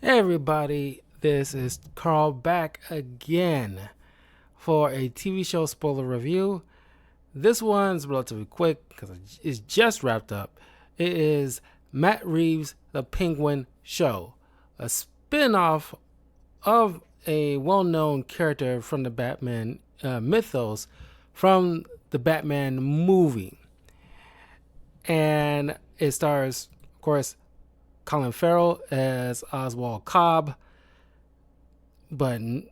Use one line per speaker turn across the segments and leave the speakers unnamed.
Hey everybody, this is Carl back again for a TV show spoiler review. This one's relatively quick because it's just wrapped up. It is Matt Reeves' The Penguin Show, a spin-off of a well-known character from the Batman mythos from the Batman movie. And it stars, of course, Colin Farrell as Oswald Cobb, but I'm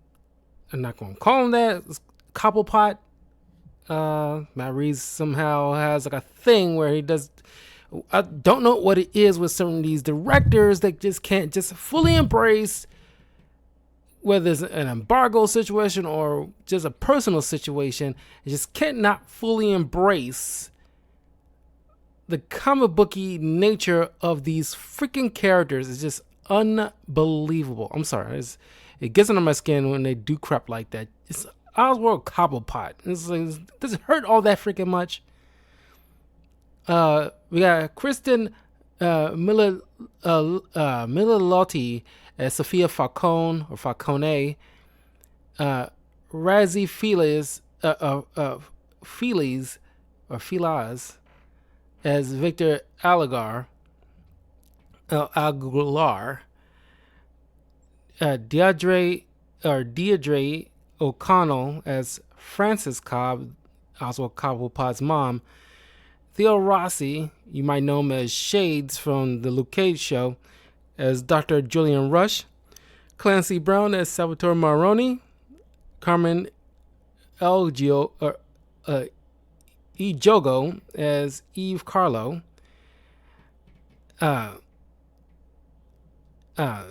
not going to call him that. It's Cobblepot. Matt Reeves somehow has like a thing where he does. I don't know what it is with some of these directors that just can't just fully embrace whether it's an embargo situation or just a personal situation. They just cannot fully embrace the comic booky nature of these freaking characters. Is just unbelievable. I'm sorry. It gets under my skin when they do crap like that. It's Oswald Cobblepot. It's like, does it hurt all that freaking much? We got Kristen Mililotti as Sophia Falcone or Falcone. Razzie Felix as Victor Aguilar. Deirdre O'Connell as Frances Cobb, Oswald Cobblepot's mom. Theo Rossi, you might know him as Shades from the Luke Cage show, as Dr. Julian Rush. Clancy Brown as Salvatore Maroni. Carmen Ejogo as Eve Carlo.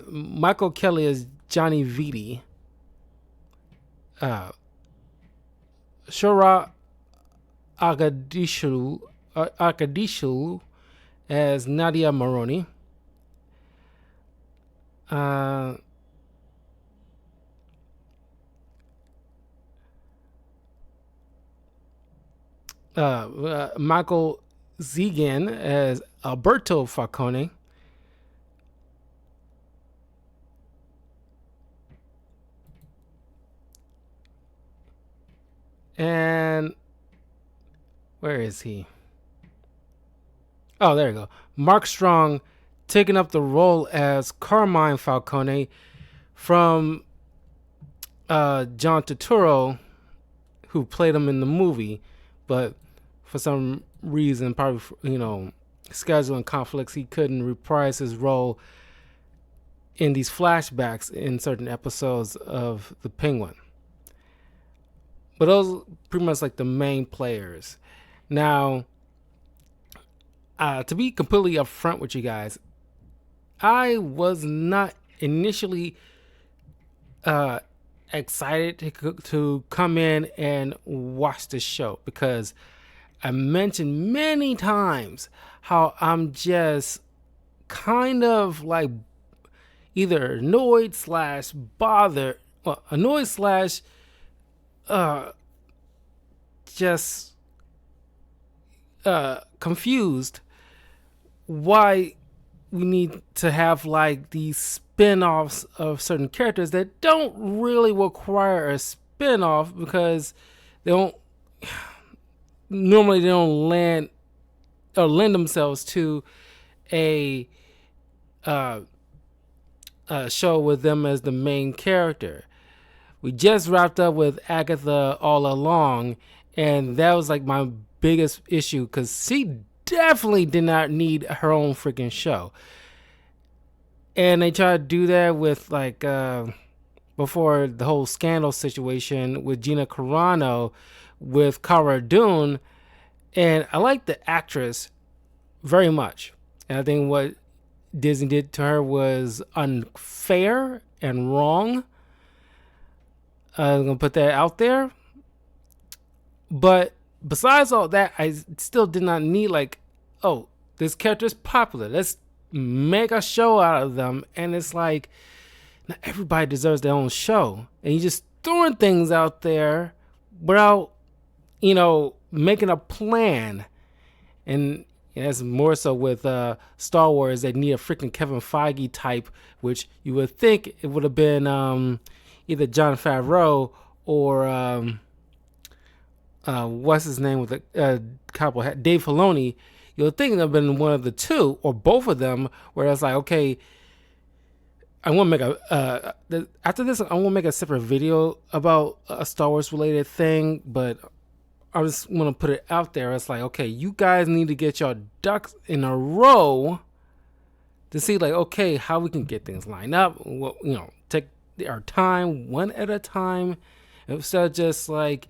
Michael Kelly as Johnny Vitti. Shora Akadishu as Nadia Moroni. Michael Zegan as Alberto Falcone. And where is he? Oh, there you go. Mark Strong taking up the role as Carmine Falcone from John Turturro, who played him in the movie, but for some reason, probably scheduling conflicts, he couldn't reprise his role in these flashbacks in certain episodes of The Penguin. But those are pretty much like the main players. Now, to be completely upfront with you guys, I was not initially excited to come in and watch the show because I mentioned many times how I'm just kind of like either annoyed slash bothered, well, annoyed slash just confused why we need to have like these spin-offs of certain characters that don't really require a spin-off because they don't lend themselves to a show with them as the main character. We just wrapped up with Agatha All Along, and that was like my biggest issue because she definitely did not need her own freaking show. And they tried to do that with like before the whole scandal situation with Gina Carano with Cara Dune, and I like the actress very much, and I think what Disney did to her was unfair and wrong. I'm gonna put that out there. But besides all that, I still did not need like, oh, this character is popular. Let's make a show out of them. And it's like, not everybody deserves their own show. And you just throwing things out there without, making a plan. And And that's more so with Star Wars. They need a freaking Kevin Feige type, which you would think it would have been either Jon Favreau or what's his name with the cowboy hat, Dave Filoni. You'll think it would have been one of the two or both of them, where it's like, okay, I want to make after this, I want to make a separate video about a Star Wars related thing, but I just want to put it out there. It's like, okay, you guys need to get your ducks in a row to see, like, okay, how we can get things lined up. Take our time one at a time instead of just like,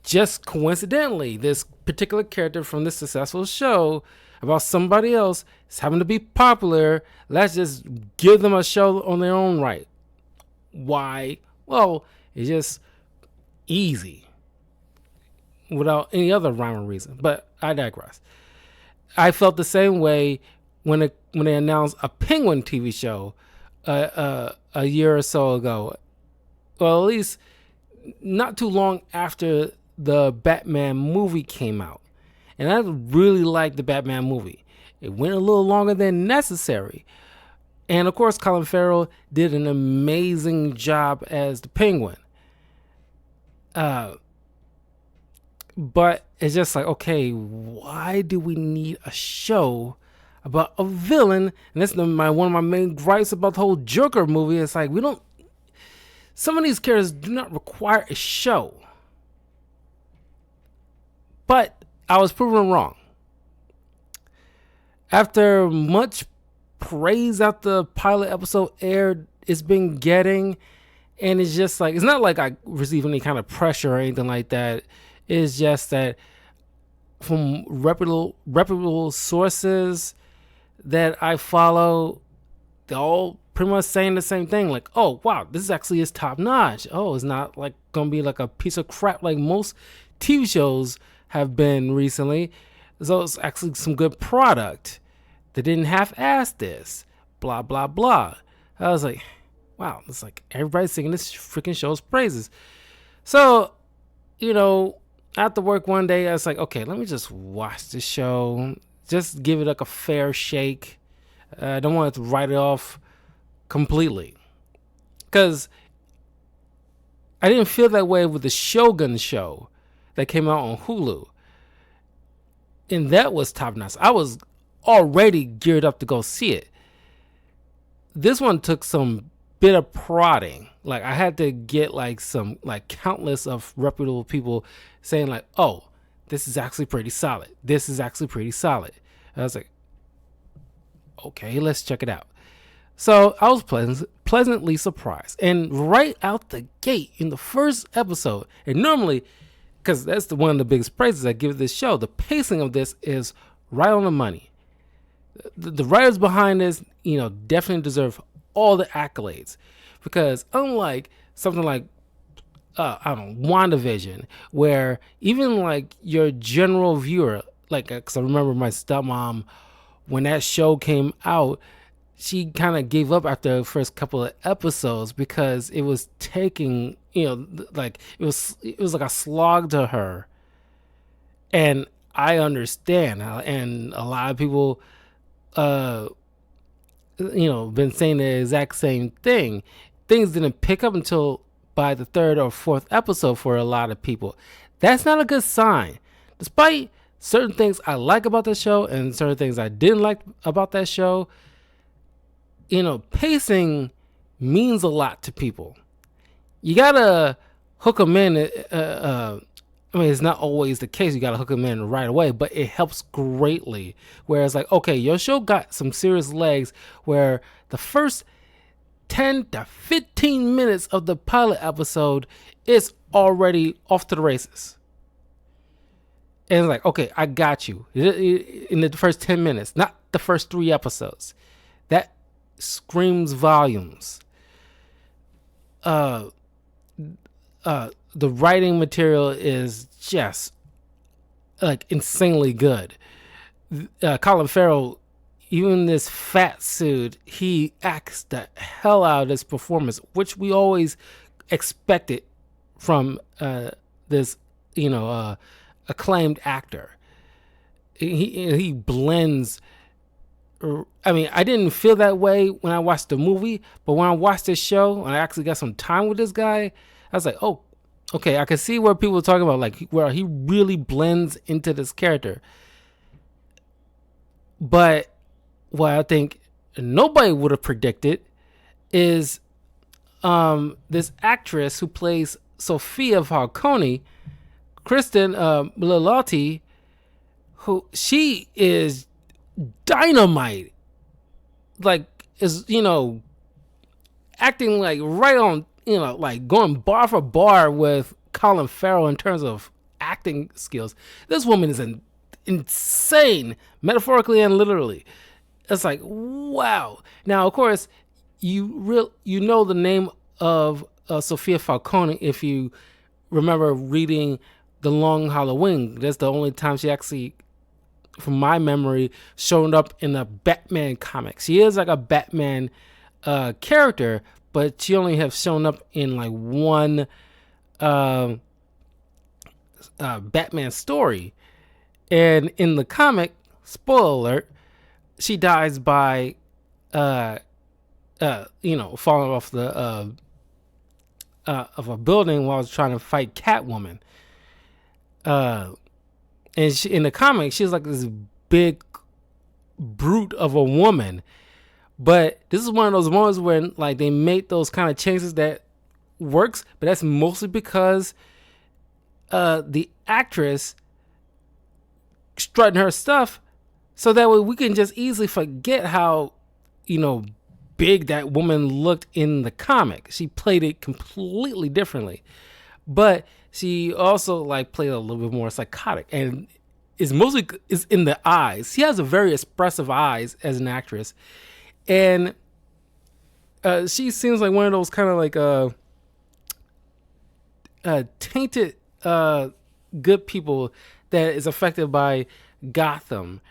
just coincidentally, this particular character from this successful show about somebody else is having to be popular. Let's just give them a show on their own right. Why? Well, it's just easy without any other rhyme or reason. But I digress. I felt the same way when they announced a Penguin TV show a year or so ago. Well, at least not too long after the Batman movie came out. And I really liked the Batman movie. It went a little longer than necessary. And of course, Colin Farrell did an amazing job as the Penguin. But it's just like, okay, why do we need a show about a villain? And that's one of my main gripes about the whole Joker movie. It's like, some of these characters do not require a show. But I was proven wrong. After much praise after the pilot episode aired, it's been getting, and it's just like, it's not like I receive any kind of pressure or anything like that. It's just that from reputable sources that I follow, they're all pretty much saying the same thing. Like, oh wow, this actually is top notch. Oh, it's not like gonna be like a piece of crap like most TV shows have been recently. So it's actually some good product. They didn't half-ass this. Blah blah blah. I was like, wow, it's like everybody's singing this freaking show's praises. So, after work one day, I was like, okay, let me just watch the show. Just give it like a fair shake. I don't want to write it off completely. Because I didn't feel that way with the Shogun show that came out on Hulu. And that was top notch. I was already geared up to go see it. This one took some bit of prodding. Like, I had to get like some, like, countless of reputable people saying like, oh, this is actually pretty solid. This is actually pretty solid. I was like, okay, let's check it out. So I was pleasantly surprised. And right out the gate in the first episode, and normally, because that's one of the biggest praises I give this show, the pacing of this is right on the money. The writers behind this, definitely deserve all the accolades. Because unlike something like, WandaVision, where even like your general viewer, like, because I remember my stepmom, when that show came out, she kind of gave up after the first couple of episodes because it was taking, like it was like a slog to her. And I understand, and a lot of people, been saying the exact same thing. Things didn't pick up until by the third or fourth episode for a lot of people. That's not a good sign. Despite certain things I like about the show and certain things I didn't like about that show, pacing means a lot to people. You gotta hook them in. It's not always the case. You gotta hook them in right away, but it helps greatly. Whereas, like, okay, your show got some serious legs where the first 10 to 15 minutes of the pilot episode is already off to the races. And it's like, okay, I got you in the first 10 minutes, not the first 3 episodes. That screams volumes. The writing material is just like insanely good. Colin Farrell, even in this fat suit, he acts the hell out of this performance, which we always expected from this, acclaimed actor. he blends. I mean, I didn't feel that way when I watched the movie, but when I watched this show and I actually got some time with this guy, I was like, oh, okay, I can see where people are talking about, like, where he really blends into this character. But what I think nobody would have predicted is this actress who plays Sophia Falcone, Kristen Milioti, who she is dynamite, like, is, acting like right on, like going bar for bar with Colin Farrell in terms of acting skills. This woman is insane, metaphorically and literally. It's like, wow. Now, of course, you know the name of Sophia Falcone if you remember reading The Long Halloween. That's the only time she actually, from my memory, showed up in a Batman comic. She is like a Batman character, but she only have shown up in like one Batman story. And in the comic, spoiler alert, she dies by falling off the of a building while trying to fight Catwoman. And she, in the comic, she's like this big brute of a woman. But this is one of those moments when, like, they made those kind of changes that works, but that's mostly because the actress strutting her stuff, so that way we can just easily forget how, big that woman looked in the comic. She played it completely differently, but she also like played a little bit more psychotic, and is mostly is in the eyes. She has a very expressive eyes as an actress, and she seems like one of those kind of like tainted good people that is affected by Gotham,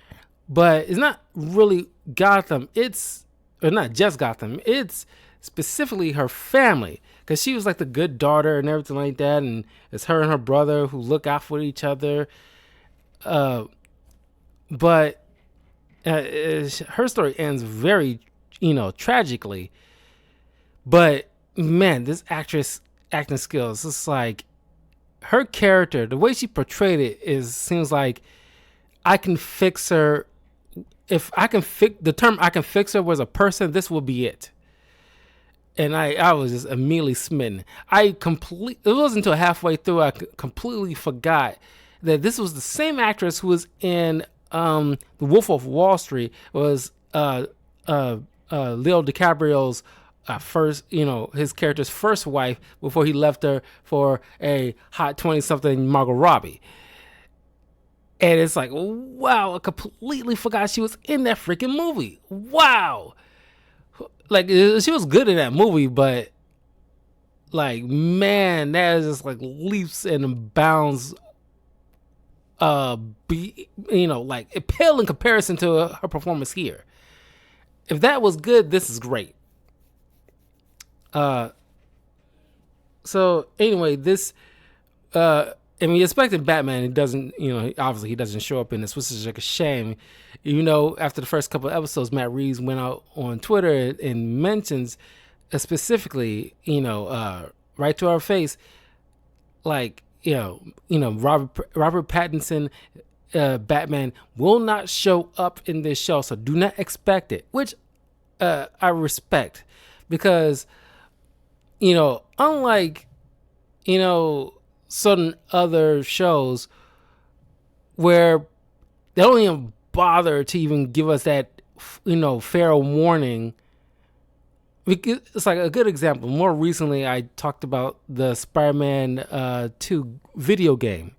but it's not really Gotham. It's, or not just Gotham. It's specifically her family, because she was like the good daughter and everything like that, and it's her and her brother who look out for each other. But her story ends very, tragically. But man, this actress acting skills, it's like her character, the way she portrayed it seems like I can fix her. If I can fix the term, I can fix her was a person, this will be it. And I was just immediately smitten. It wasn't until halfway through I completely forgot that this was the same actress who was in The Wolf of Wall Street, was Leo DiCaprio's first, his character's first wife before he left her for a hot 20-something Margot Robbie. And it's like, wow, I completely forgot she was in that freaking movie. Wow. Like, she was good in that movie, but like, man, that is just like leaps and bounds, like, it pale in comparison to her performance here. If that was good, this is great. So anyway, this, we expected Batman. It doesn't, obviously he doesn't show up in this, which is like a shame. After the first couple of episodes, Matt Reeves went out on Twitter and mentions specifically, right to our face, like, Robert Pattinson, Batman will not show up in this show, so do not expect it, which I respect, because, unlike, certain other shows where they don't even bother to even give us that, fair warning. It's like a good example. More recently, I talked about the Spider-Man 2 video game,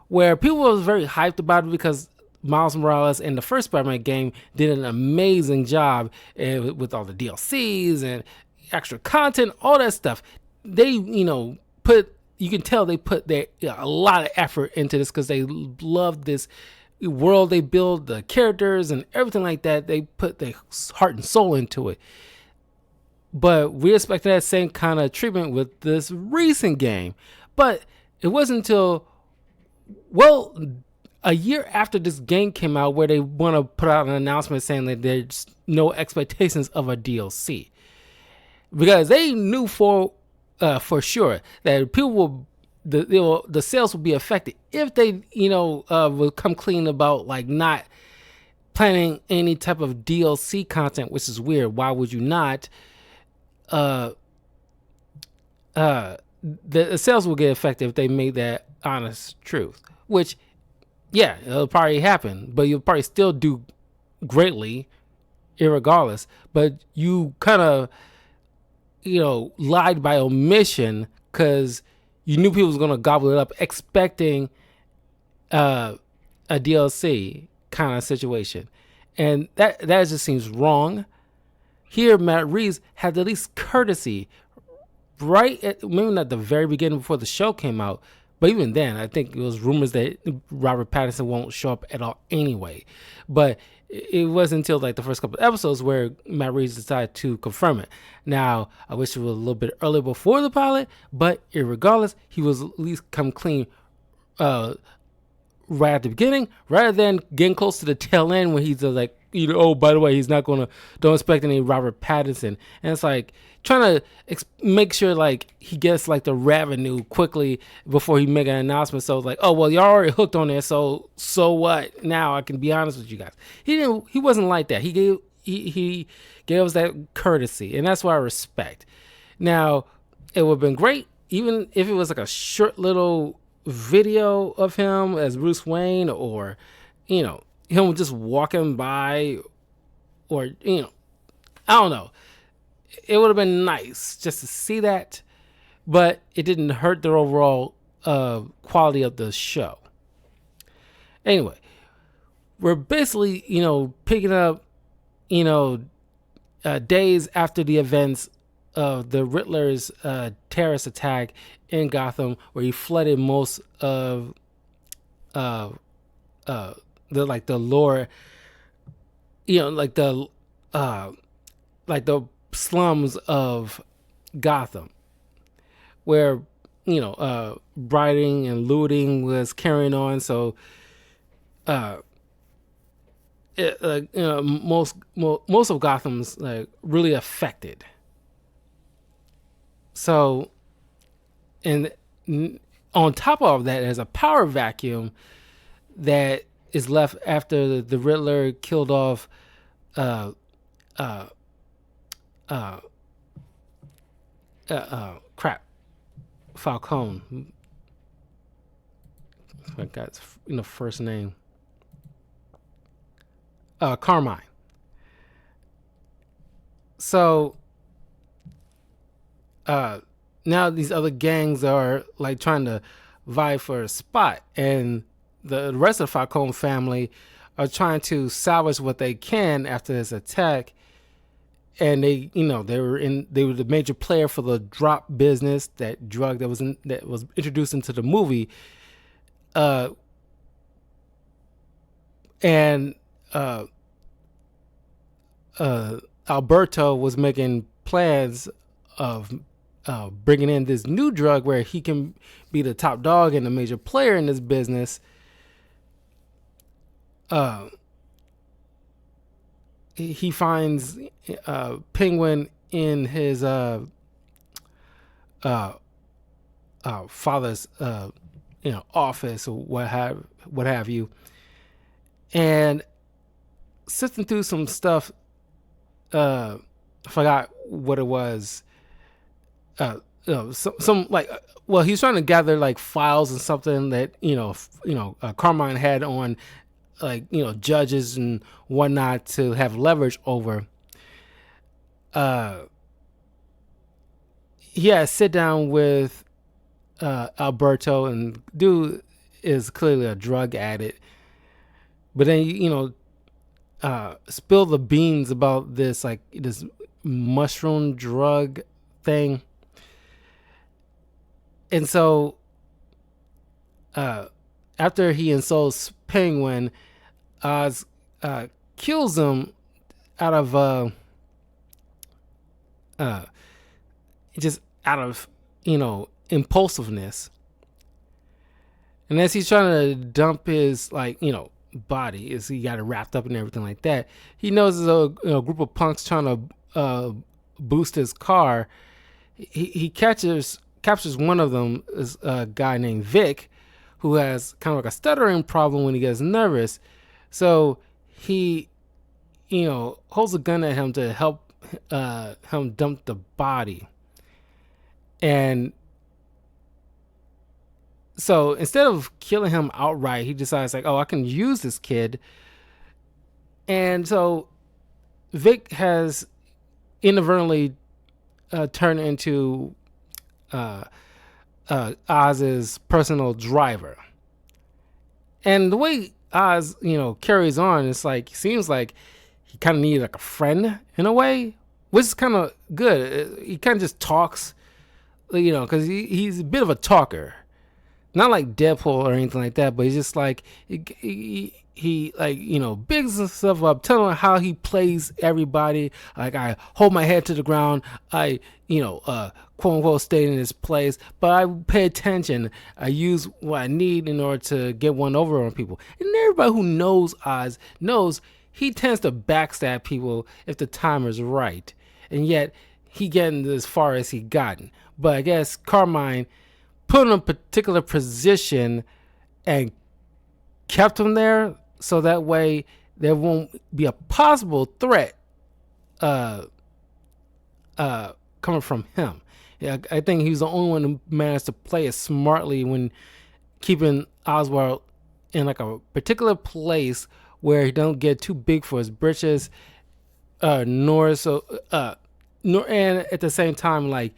where people was very hyped about it because Miles Morales in the first Spider-Man game did an amazing job with all the DLCs and extra content, all that stuff. They, you can tell they put a lot of effort into this because they love this world they build, the characters and everything like that. They put their heart and soul into it. But we expected that same kind of treatment with this recent game. But it wasn't until, a year after this game came out, where they want to put out an announcement saying that there's no expectations of a DLC, because they knew for sure that people will the sales will be affected if they will come clean about like not planning any type of DLC content, which is weird. Why would you not? The sales will get affected if they made that honest truth, which, yeah, it'll probably happen, but you'll probably still do greatly irregardless. But you kind of, lied by omission, because you knew people was going to gobble it up expecting a DLC kind of situation. And that just seems wrong. Here, Matt Reeves had the least courtesy right at, maybe not the very beginning before the show came out, but even then, I think it was rumors that Robert Pattinson won't show up at all anyway. But it wasn't until like the first couple of episodes where Matt Reeves decided to confirm it. Now, I wish it was a little bit earlier before the pilot, but irregardless, he was at least come clean right at the beginning, rather than getting close to the tail end when he's like, oh, by the way, he's not gonna, don't expect any Robert Pattinson. And it's like trying to make sure like he gets like the revenue quickly before he make an announcement. So it's like, oh well, you're already hooked on there, so what? Now I can be honest with you guys. He wasn't like that. He gave us that courtesy, and that's what I respect. Now, it would have been great even if it was like a short little video of him as Bruce Wayne, or him just walking by, or I don't know. It would have been nice just to see that, but it didn't hurt the overall quality of the show. Anyway, we're basically picking up days after the events of the Riddler's terrorist attack in Gotham, where he flooded most of the lower, like the slums of Gotham, where rioting and looting was carrying on. So most of Gotham's like really affected. So, and on top of that, there's a power vacuum that is left after the Riddler killed off Falcone. I got first name. Carmine. So now these other gangs are like trying to vie for a spot, and the rest of the Falcone family are trying to salvage what they can after this attack. And they were the major player for the drop business, that drug that was introduced into the movie. And Alberto was making plans of bringing in this new drug where he can be the top dog and the major player in this business. He finds Penguin in his father's office, or what have you, and sifting through some stuff. I forgot what it was. Some like, well, he's trying to gather like files and something that Carmine had on, like judges and whatnot to have leverage over. Sit down with Alberto, and dude is clearly a drug addict, but then spill the beans about this mushroom drug thing. And so after he insults Penguin, Oz kills him out of just out of impulsiveness. And as he's trying to dump his, like, body, is he got it wrapped up and everything like that, he knows there's a group of punks trying to boost his car. He captures one of them, is a guy named Vic, who has kind of like a stuttering problem when he gets nervous. So he, holds a gun at him to help him dump the body. And so instead of killing him outright, he decides like, oh, I can use this kid. And so Vic has inadvertently turned into Oz's personal driver. And the way Oz, carries on, it's like, seems like he kind of needed like a friend in a way, which is kind of good. He kind of just talks, because he's a bit of a talker. Not like Deadpool or anything like that, but he's just like, he like, bigs himself up, telling how he plays everybody. Like, I hold my head to the ground. I, quote unquote, stay in his place, but I pay attention. I use what I need in order to get one over on people. And everybody who knows Oz knows he tends to backstab people if the time is right. And yet he getting as far as he gotten. But I guess Carmine put him in a particular position and kept him there so that way there won't be a possible threat coming from him. Yeah, I think he's the only one who managed to play it smartly when keeping Oswald in like a particular place where he don't get too big for his britches, nor and at the same time, like,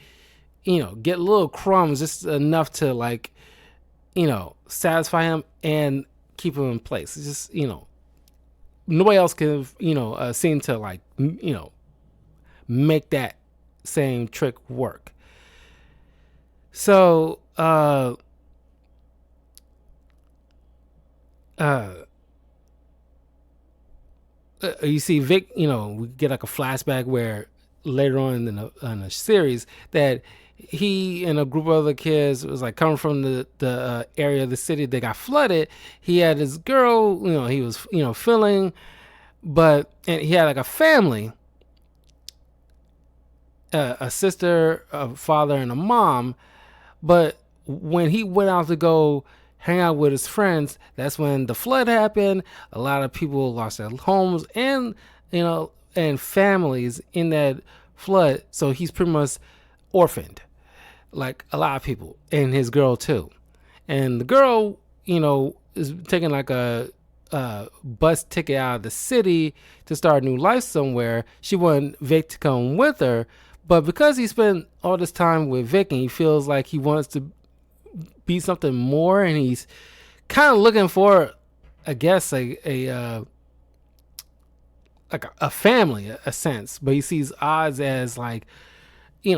get little crumbs, just enough to, like, satisfy him and keep him in place. It's just, nobody else can, seem to, like, make that same trick work. So, you see Vic, we get like a flashback where later on in the series that he and a group of other kids was like coming from the area of the city that got flooded. He had his girl, he was, feeling, and he had like a family, a sister, a father, and a mom. But when he went out to go hang out with his friends, that's when the flood happened. A lot of people lost their homes and, and families in that flood. So he's pretty much orphaned, like a lot of people, and his girl too. And the girl, is taking like a bus ticket out of the city to start a new life somewhere. She wanted Vic to come with her, but because he spent all this time with Vic and he feels like he wants to be something more, and he's kind of looking for, I guess, a family, a sense. But he sees Oz as like,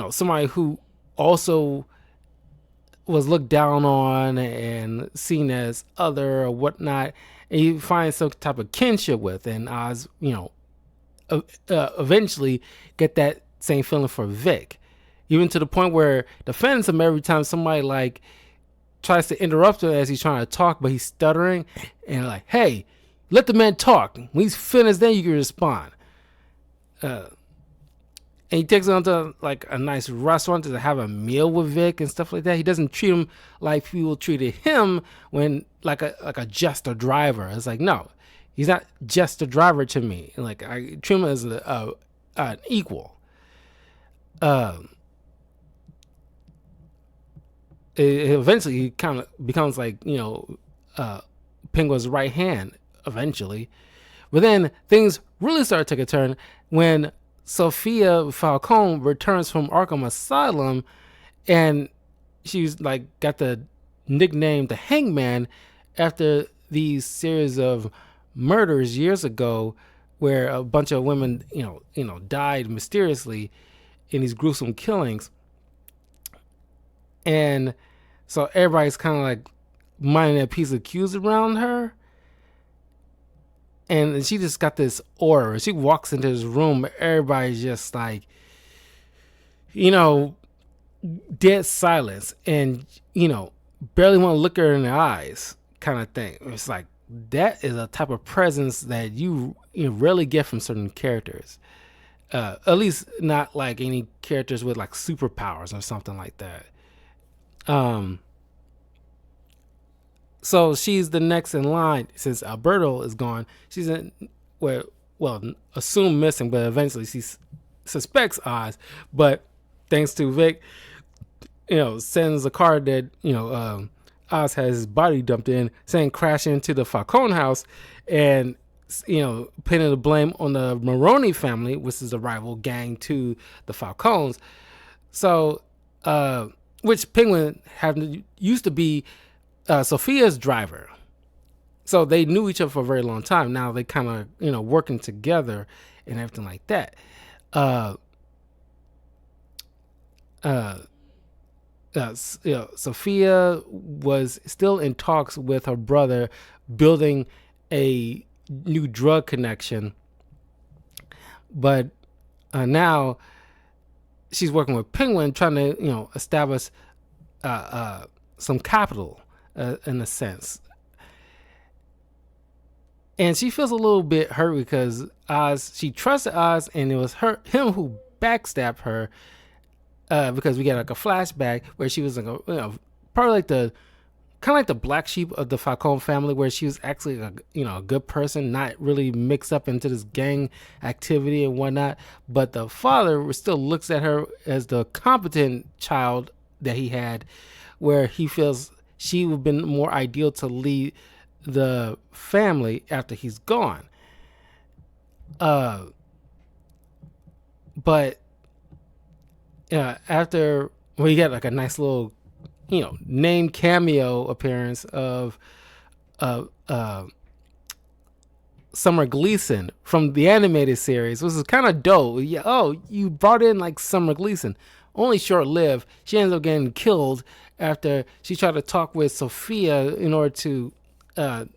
somebody who also was looked down on and seen as other or whatnot, and he finds some type of kinship with. And Oz, eventually get that same feeling for Vic, even to the point where defends him every time somebody like tries to interrupt him as he's trying to talk, but he's stuttering, and like, hey, let the man talk. When he's finished, then you can respond. And he takes him to like a nice restaurant to have a meal with Vic and stuff like that. He doesn't treat him like people treated him when like a just a driver. It's like, no, he's not just a driver to me. Like, I treat him as an equal. Eventually he kind of becomes like, Penguin's right hand eventually. But then things really start to take a turn when Sophia Falcone returns from Arkham Asylum, and she's like got the nickname the Hangman after these series of murders years ago where a bunch of women, died mysteriously in these gruesome killings. And so everybody's kind of like minding their piece of cues around her. And she just got this aura. She walks into this room, everybody's just like, dead silence. And, barely want to look her in the eyes, kind of thing. It's like that is a type of presence that you rarely get from certain characters. At least not like any characters with like superpowers or something like that. Um, so she's the next in line since Alberto is gone. She's in well, assumed missing, but eventually she suspects Oz. But thanks to Vic, sends a car that Oz has his body dumped in, saying crash into the Falcone house, and pinning the blame on the Maroni family, which is a rival gang to the Falcones. So, which Penguin used to be Sophia's driver. So they knew each other for a very long time. Now they kind of working together and everything like that. Sophia was still in talks with her brother, building a new drug connection, but now she's working with Penguin, trying to establish some capital in a sense. And she feels a little bit hurt because she trusted Oz, and it was him who backstabbed her. Because we get like a flashback where she was like probably like the kind of like the black sheep of the Falcone family, where she was actually a good person, not really mixed up into this gang activity and whatnot. But the father still looks at her as the competent child that he had, where he feels she would have been more ideal to lead the family after he's gone. But after we get like a nice little name cameo appearance of Summer Gleason from the animated series, which is kind of dope. Yeah, you brought in like Summer Gleason, only short-lived. She ends up getting killed after she tried to talk with Sophia in order to talk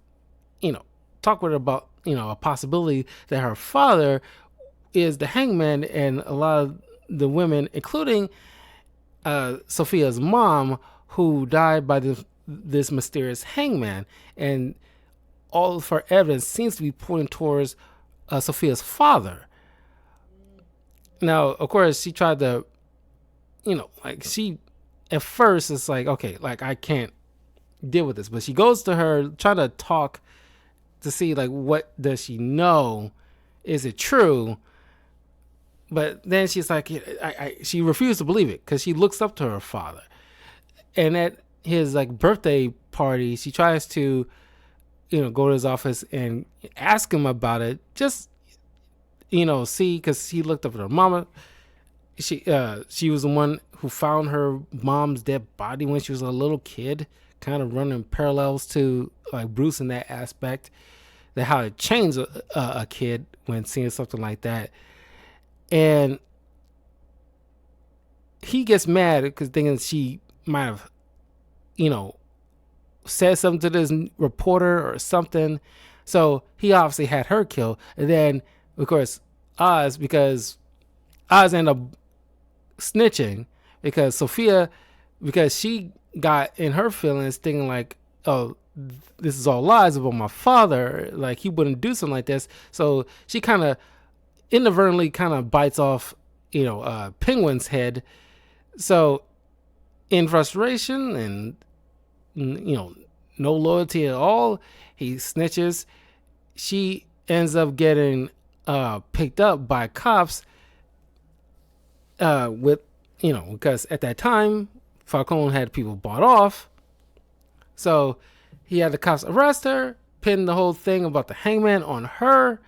with her about a possibility that her father is the hangman, and a lot of the women, including Sophia's mom, who died by this mysterious hangman, and all of her evidence seems to be pointing towards Sophia's father. Now, of course, she tried to, she at first it's like, okay, like I can't deal with this, but she goes to her, try to talk to see like what does she know, is it true? But then she's like, she refused to believe it because she looks up to her father. And at his like birthday party, she tries to, go to his office and ask him about it. Just, see, because he looked up at her mama. She was the one who found her mom's dead body when she was a little kid, kind of running parallels to like Bruce in that aspect, that how it changed a kid when seeing something like that. And he gets mad because thinking she might have, said something to this reporter or something. So he obviously had her killed. And then, of course, because Oz ended up snitching because Sophia, because she got in her feelings thinking like, oh, this is all lies about my father. Like he wouldn't do something like this. So she kind of inadvertently kind of bites off, Penguin's head. So in frustration and, no loyalty at all, he snitches. She ends up getting picked up by cops with, because at that time, Falcone had people bought off. So he had the cops arrest her, pin the whole thing about the hangman on her,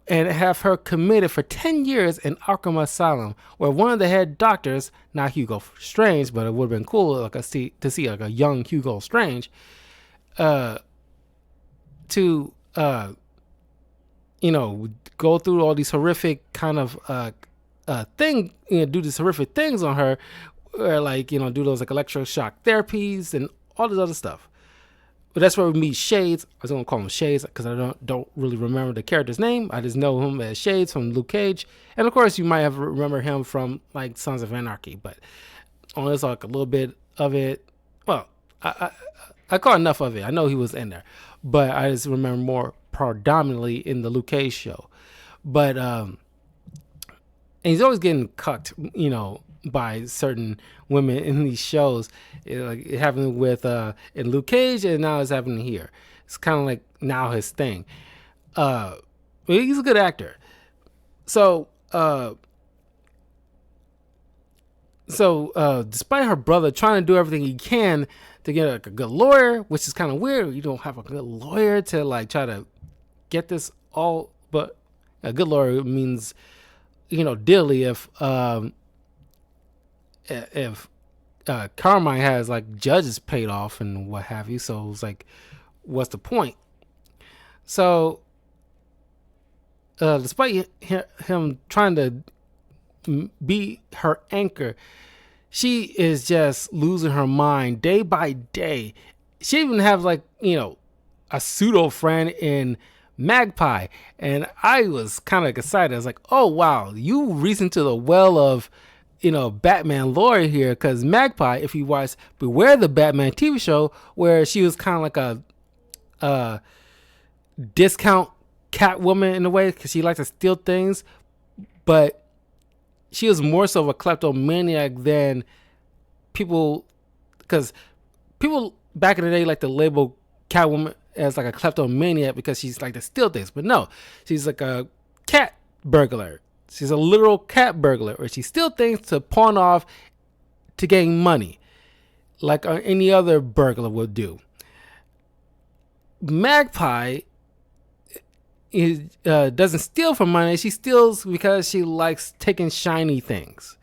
and have her committed for 10 years in Arkham Asylum, where one of the head doctors, not Hugo Strange, but it would have been cool like to see like a young Hugo Strange, to go through all these horrific kind of do these horrific things on her, or like do those like electroshock therapies and all this other stuff. But that's where we meet Shades. I was gonna call him Shades because I don't really remember the character's name. I just know him as Shades from Luke Cage, and of course you might have remember him from like Sons of Anarchy. But only saw like a little bit of it. Well, I caught enough of it. I know he was in there, but I just remember more predominantly in the Luke Cage show. But and he's always getting cucked, by certain women in these shows. It happened with in Luke Cage, and now it's happening here. It's kind of like now his thing. He's a good actor. So despite her brother trying to do everything he can to get a good lawyer, which is kind of weird, you don't have a good lawyer to like try to get this all. But a good lawyer means, dearly if Carmine has like judges paid off and what have you. So it's like, what's the point? So despite him trying to be her anchor, she is just losing her mind day by day. She even have like, a pseudo friend in Magpie. And I was kind of excited. I was like, oh, wow, you reached into the well of, Batman lore here. Because Magpie, if you watch Beware the Batman TV show, where she was kind of like a discount Catwoman in a way, because she liked to steal things, but she was more so of a kleptomaniac than people, because people back in the day like to label Catwoman as like a kleptomaniac because she's like to steal things, but no, she's like a cat burglar. She's a literal cat burglar, where she steals things to pawn off to gain money, like any other burglar would do. Magpie doesn't steal for money. She steals because she likes taking shiny things.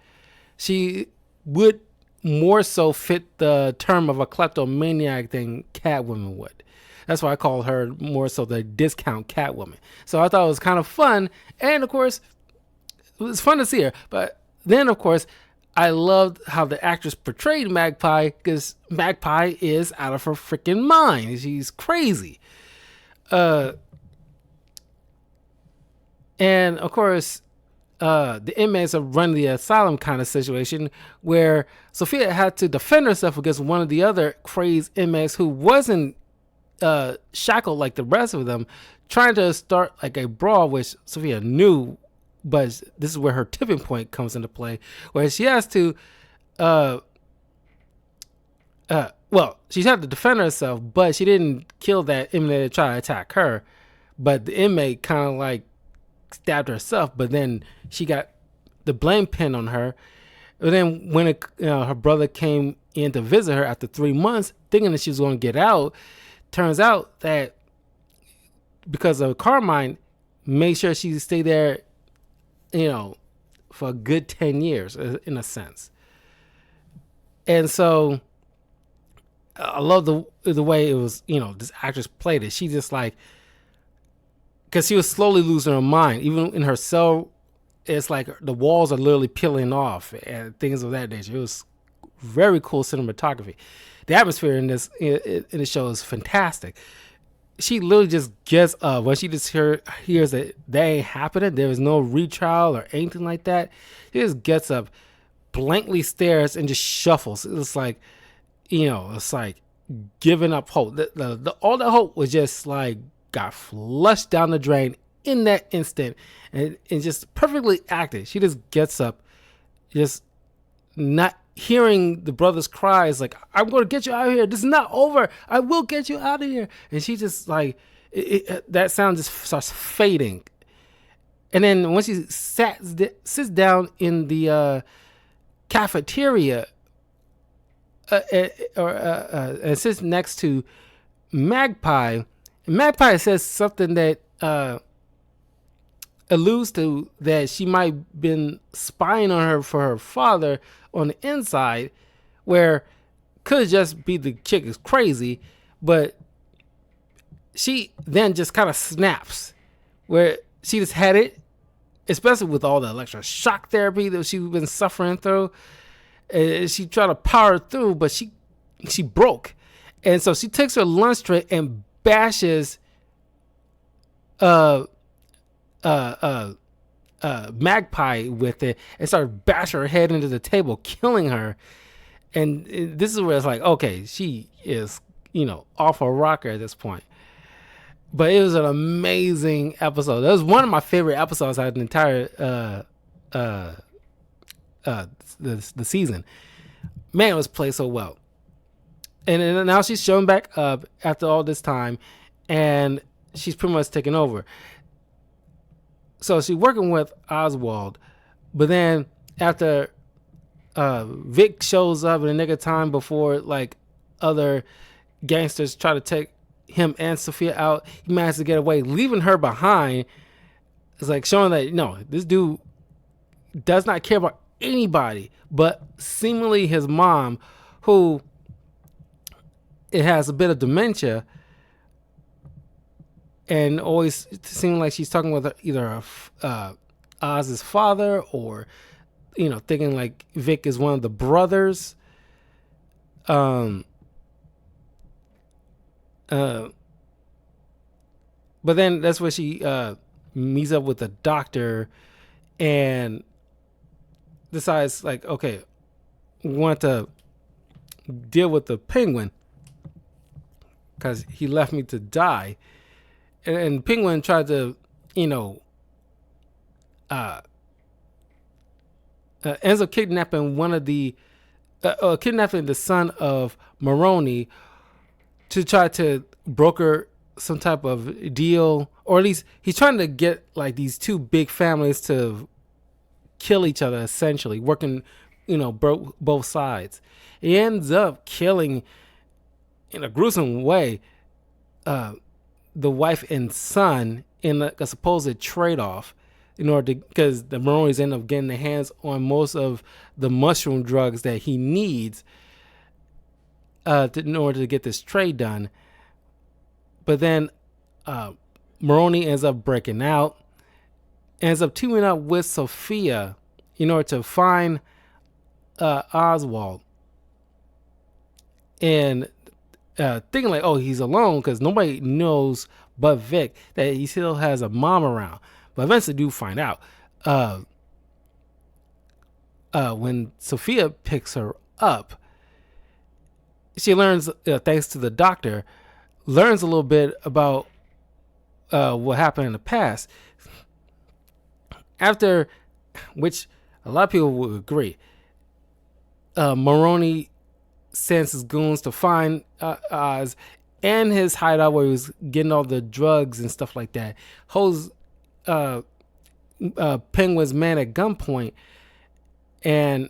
She would more so fit the term of a kleptomaniac than Catwoman would. That's why I call her more so the discount Catwoman. So I thought it was kind of fun. And of course, it was fun to see her. But then, of course, I loved how the actress portrayed Magpie, because Magpie is out of her freaking mind. She's crazy. And of course, the inmates are running the asylum kind of situation, where Sophia had to defend herself against one of the other crazed inmates who wasn't shackled like the rest of them, trying to start like a brawl, which Sophia knew. But this is where her tipping point comes into play, where she has to, she had to defend herself, but she didn't kill that inmate that tried to attack her. But the inmate kind of like stabbed herself, but then she got the blame pinned on her. And then when her brother came in to visit her after 3 months, thinking that she was going to get out, turns out that because of Carmine, made sure she stayed there, for a good 10 years, in a sense. And so I love the way it was, this actress played it. She just like, because she was slowly losing her mind. Even in her cell, it's like the walls are literally peeling off and things of that nature. It was very cool cinematography. The atmosphere in the show is fantastic. She literally just gets up when she just hears that that ain't happening. There is no retrial or anything like that. She just gets up, blankly stares, and just shuffles. It's like, it's like giving up hope. All the hope was just like got flushed down the drain in that instant, and just perfectly acted. She just gets up, just not hearing the brother's cries, like, I'm going to get you out of here. This is not over. I will get you out of here. And she just like, that sound just starts fading. And then when she sits down in the cafeteria and sits next to Magpie, Magpie says something that alludes to that she might been spying on her for her father on the inside, where could just be the chick is crazy, but she then just kind of snaps, where she just had it, especially with all the electroshock therapy that she's been suffering through. She tried to power through, but she broke, and so she takes her lunch tray and bashes Magpie with it, and started bashing her head into the table, killing her. And this is where it's like, okay, she is, off a rocker at this point. But it was an amazing episode. That was one of my favorite episodes out of the entire the season. Man, it was played so well. And now she's showing back up after all this time, and she's pretty much taking over. So she's working with Oswald, but then after Vic shows up in the nick of time before like other gangsters try to take him and Sophia out, he managed to get away, leaving her behind. It's like showing that this dude does not care about anybody but seemingly his mom, who it has a bit of dementia, and always seems like she's talking with either Oz's father, or thinking like Vic is one of the brothers. But then that's where she meets up with the doctor and decides like, okay, we want to deal with the Penguin because he left me to die. And Penguin tried to, ends up kidnapping kidnapping the son of Maroni to try to broker some type of deal, or at least he's trying to get like these two big families to kill each other, essentially working, both sides. He ends up killing in a gruesome way the wife and son in a supposed trade-off, in order to, because the Maronis end up getting their hands on most of the mushroom drugs that he needs in order to get this trade done. But then Maroni ends up breaking out, ends up teaming up with Sophia in order to find Oswald, and thinking like, oh, he's alone because nobody knows but Vic that he still has a mom around. But eventually do find out when Sophia picks her up. She learns, thanks to the doctor, learns a little bit about what happened in the past. After which a lot of people would agree, Maroni sends his goons to find Oz and his hideout where he was getting all the drugs and stuff like that. Holds Penguin's man at gunpoint, and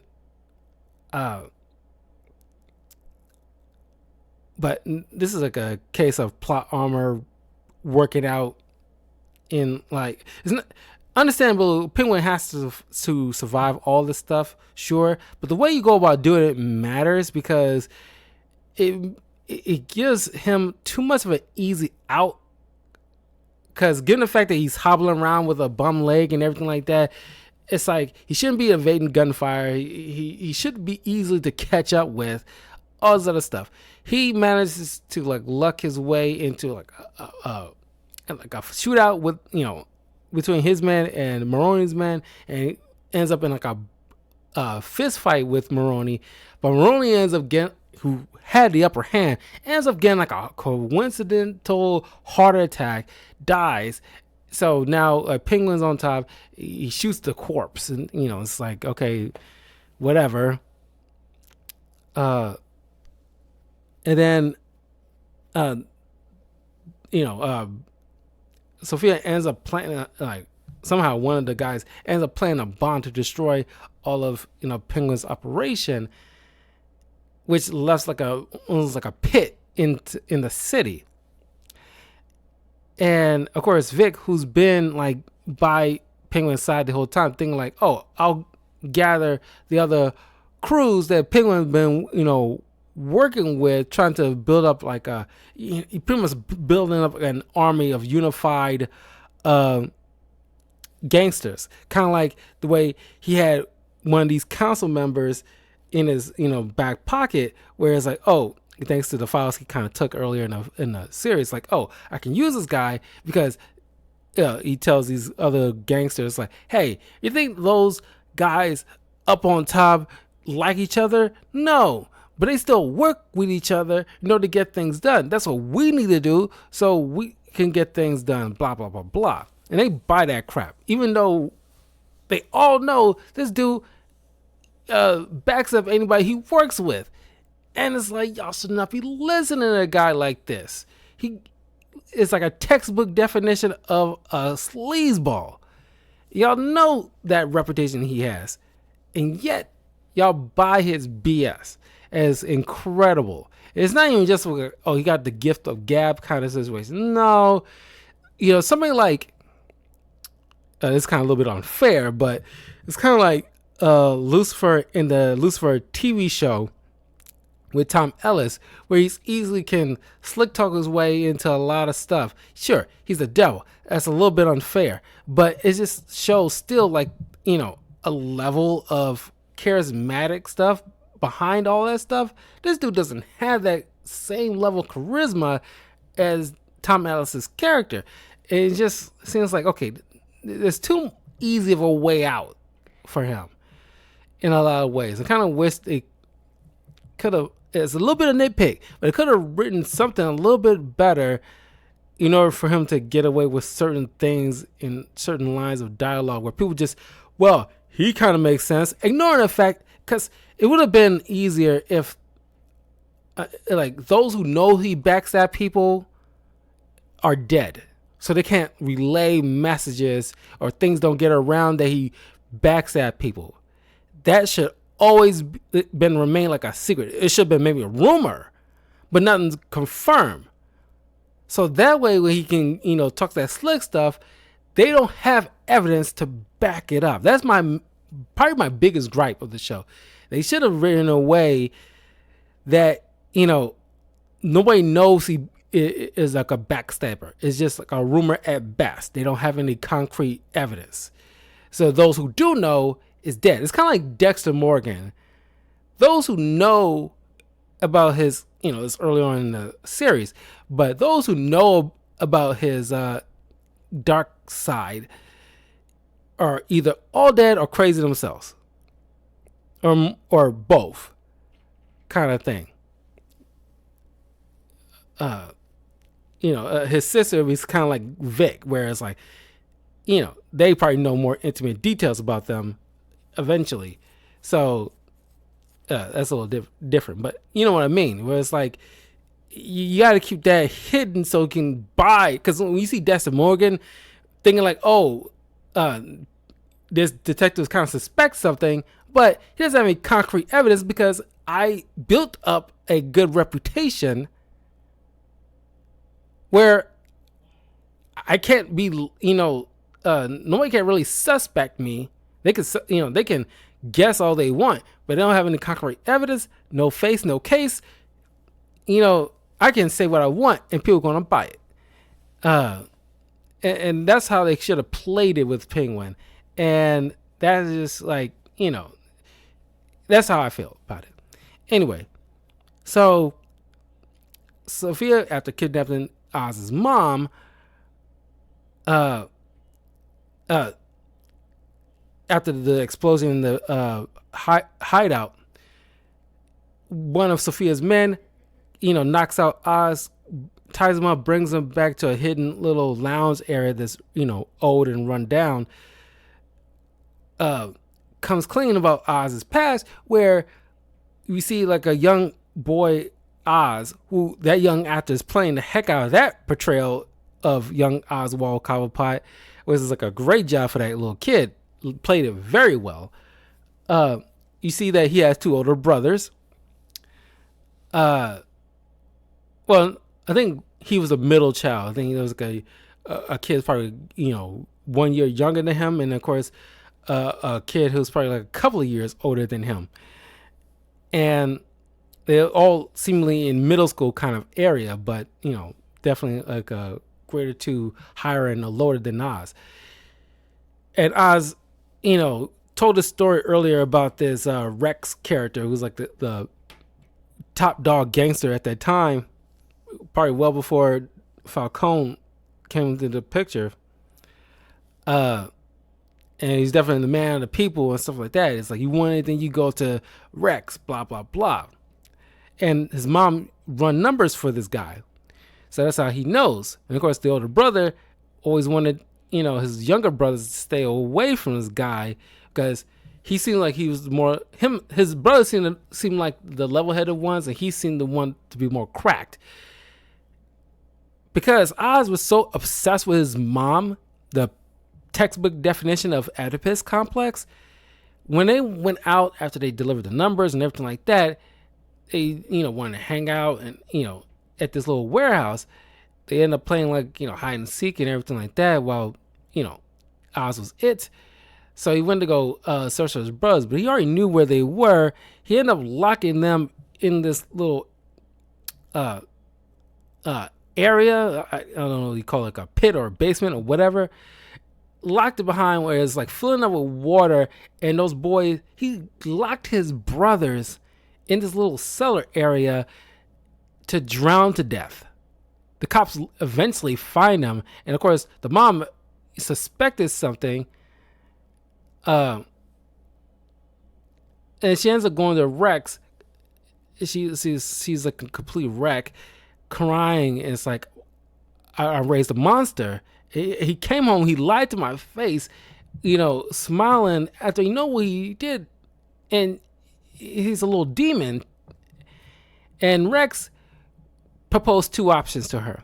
but this is like a case of plot armor working out in like, it's not understandable. Penguin has to survive all this stuff, sure, but the way you go about doing it matters, because it gives him too much of an easy out. Because given the fact that he's hobbling around with a bum leg and everything like that, it's like he shouldn't be evading gunfire. He should be easily to catch up with, all this other stuff. He manages to like luck his way into like a shootout with between his man and Maroni's man, and he ends up in like a fist fight with Maroni. But Maroni ends up getting, who had the upper hand, ends up getting like a coincidental heart attack, dies. So now Penguin's on top. He shoots the corpse, and it's like, okay, whatever. And then Sophia ends up planting, like, somehow one of the guys ends up planting a bomb to destroy all of Penguin's operation, which left almost like a pit in the city. And of course Vic, who's been like by Penguin's side the whole time, thinking like, oh, I'll gather the other crews that Penguin's been working with, trying to build up like he pretty much building up an army of unified gangsters, kind of like the way he had one of these council members in his back pocket, where it's like, oh, thanks to the files he kind of took earlier in the series, like, oh, I can use this guy because he tells these other gangsters like, hey, you think those guys up on top like each other? No. But they still work with each other in order to get things done. That's what we need to do so we can get things done, blah, blah, blah, blah. And they buy that crap, even though they all know this dude backs up anybody he works with. And it's like, y'all should not be listening to a guy like this. He is like a textbook definition of a sleazeball. Y'all know that reputation he has. And yet, y'all buy his BS as incredible. It's not even just, oh, he got the gift of gab kind of situation. No. Somebody like, it's kind of a little bit unfair, but it's kind of like Lucifer in the Lucifer TV show with Tom Ellis, where he easily can slick talk his way into a lot of stuff. Sure, he's the devil. That's a little bit unfair, but it just shows still like, a level of charismatic stuff behind all that stuff. This dude doesn't have that same level of charisma as Tom Ellis's character. It just seems like, okay, there's too easy of a way out for him in a lot of ways. I kind of wish it could have, it's a little bit of nitpick, but it could have written something a little bit better in order for him to get away with certain things in certain lines of dialogue where people just, well, he kind of makes sense, ignoring the fact, because it would have been easier if like those who know he backstab people are dead, so they can't relay messages or things don't get around that he backstab people. That should always been remain like a secret. It should have been maybe a rumor, but nothing's confirmed. So that way when he can, talk that slick stuff, they don't have evidence to back it up. That's probably my biggest gripe of the show. They should have written a way that, nobody knows he is like a backstabber. It's just like a rumor at best. They don't have any concrete evidence. So those who do know is dead. It's kind of like Dexter Morgan. Those who know about his, it's early on in the series, but those who know about his dark side are either all dead or crazy themselves, or both, kind of thing. His sister is kind of like Vic, where it's like, they probably know more intimate details about them eventually. So that's a little different, but you know what I mean, where it's like you got to keep that hidden so you can buy, because when you see Dexter Morgan thinking like, oh, this detective kind of suspects something, but he doesn't have any concrete evidence because I built up a good reputation where I can't be, nobody can really suspect me. They can, they can guess all they want, but they don't have any concrete evidence, no face, no case. I can say what I want and people are going to buy it. And that's how they should have played it with Penguin. And that is just like, that's how I feel about it. Anyway, so Sophia, after kidnapping Oz's mom, after the explosion in the hideout, one of Sophia's men, knocks out Oz, ties him up, brings him back to a hidden little lounge area that's, old and run down. Comes clean about Oz's past, where we see like a young boy Oz, who that young actor is playing the heck out of that portrayal of young Oswald Cobblepot, which is like a great job for that little kid. Played it very well. You see that he has two older brothers. Well, I think he was a middle child. I think there was like a kid probably 1 year younger than him, and of course a kid who's probably like a couple of years older than him. And they're all seemingly in middle school kind of area, but definitely like a grade or two higher and lower than Oz. And Oz, told a story earlier about this Rex character who's like the top dog gangster at that time, probably well before Falcone came into the picture. And and he's definitely the man of the people and stuff like that. It's like, you want anything, you go to Rex, blah blah blah. And his mom run numbers for this guy, so that's how he knows. And of course, the older brother always wanted, his younger brothers to stay away from this guy because he seemed like he was more him. His brothers seemed like the level-headed ones, and he seemed the one to be more cracked. Because Oz was so obsessed with his mom, the textbook definition of Oedipus complex. When they went out after they delivered the numbers and everything like that, they wanted to hang out and at this little warehouse. They end up playing like hide and seek and everything like that while Oz was it. So he went to go search for his brothers, but he already knew where they were. He ended up locking them in this little area. I don't know what you call it, like a pit or a basement or whatever. Locked it behind where it's like filling up with water, and those boys, he locked his brothers in this little cellar area to drown to death. The cops eventually find them, and of course the mom suspected something, and she ends up going to Rex. She's like a complete wreck, crying, and it's like, I raised a monster. He came home, he lied to my face, smiling after what he did, and he's a little demon. And Rex proposed two options to her.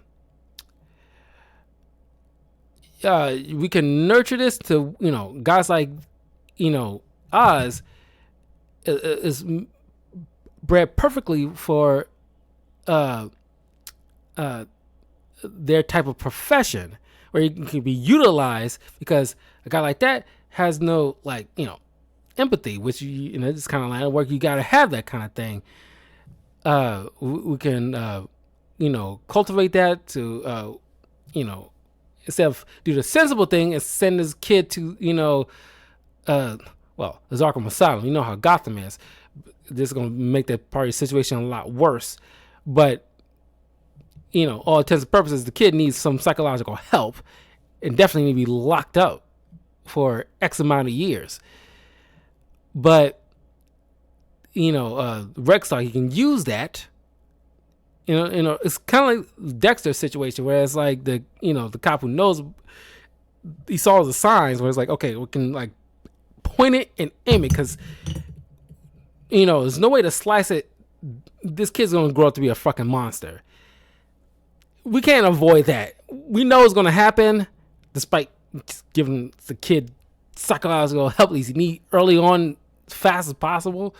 We can nurture this to, guys like, Oz is bred perfectly for their type of profession, where he can be utilized, because a guy like that has no empathy, which this kind of line of work, you got to have that kind of thing. We can cultivate that to instead of do the sensible thing and send this kid to the Arkham Asylum. You know how Gotham is. This is gonna make that party situation a lot worse, but all intents and purposes, the kid needs some psychological help and definitely need to be locked up for X amount of years. But, Rex thought he can use that. It's kind of like Dexter's situation, where it's like the cop who knows, he saw the signs where it's like, okay, we can like point it and aim it, because, there's no way to slice it. This kid's going to grow up to be a fucking monster. We can't avoid that. We know it's going to happen, despite giving the kid psychological help he needs early on, as fast as possible.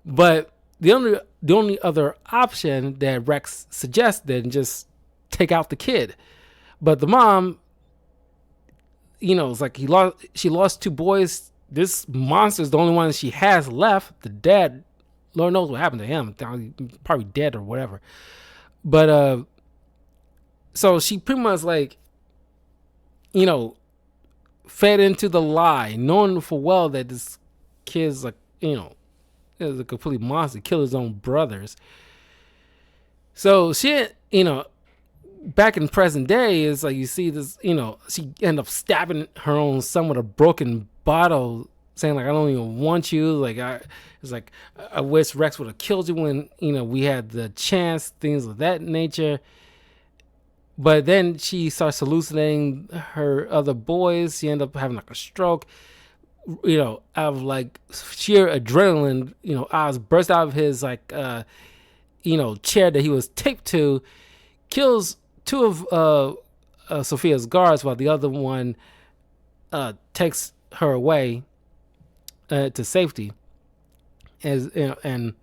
But the only other option that Rex suggested, just take out the kid. But the mom, it's like she lost two boys. This monster is the only one that she has left. The dad, Lord knows what happened to him. Probably dead or whatever. But so she pretty much fed into the lie, knowing full well that this kid's is a complete monster, kill his own brothers. So she, back in present day, is like, you see this, she ended up stabbing her own son with a broken bottle, saying like, I don't even want you. Like, I wish Rex would have killed you when, we had the chance, things of that nature. But then she starts hallucinating her other boys. She ended up having like a stroke. Out of like sheer adrenaline, Oz burst out of his chair that he was taped to, kills two of Sophia's guards, while the other one takes her away to safety. And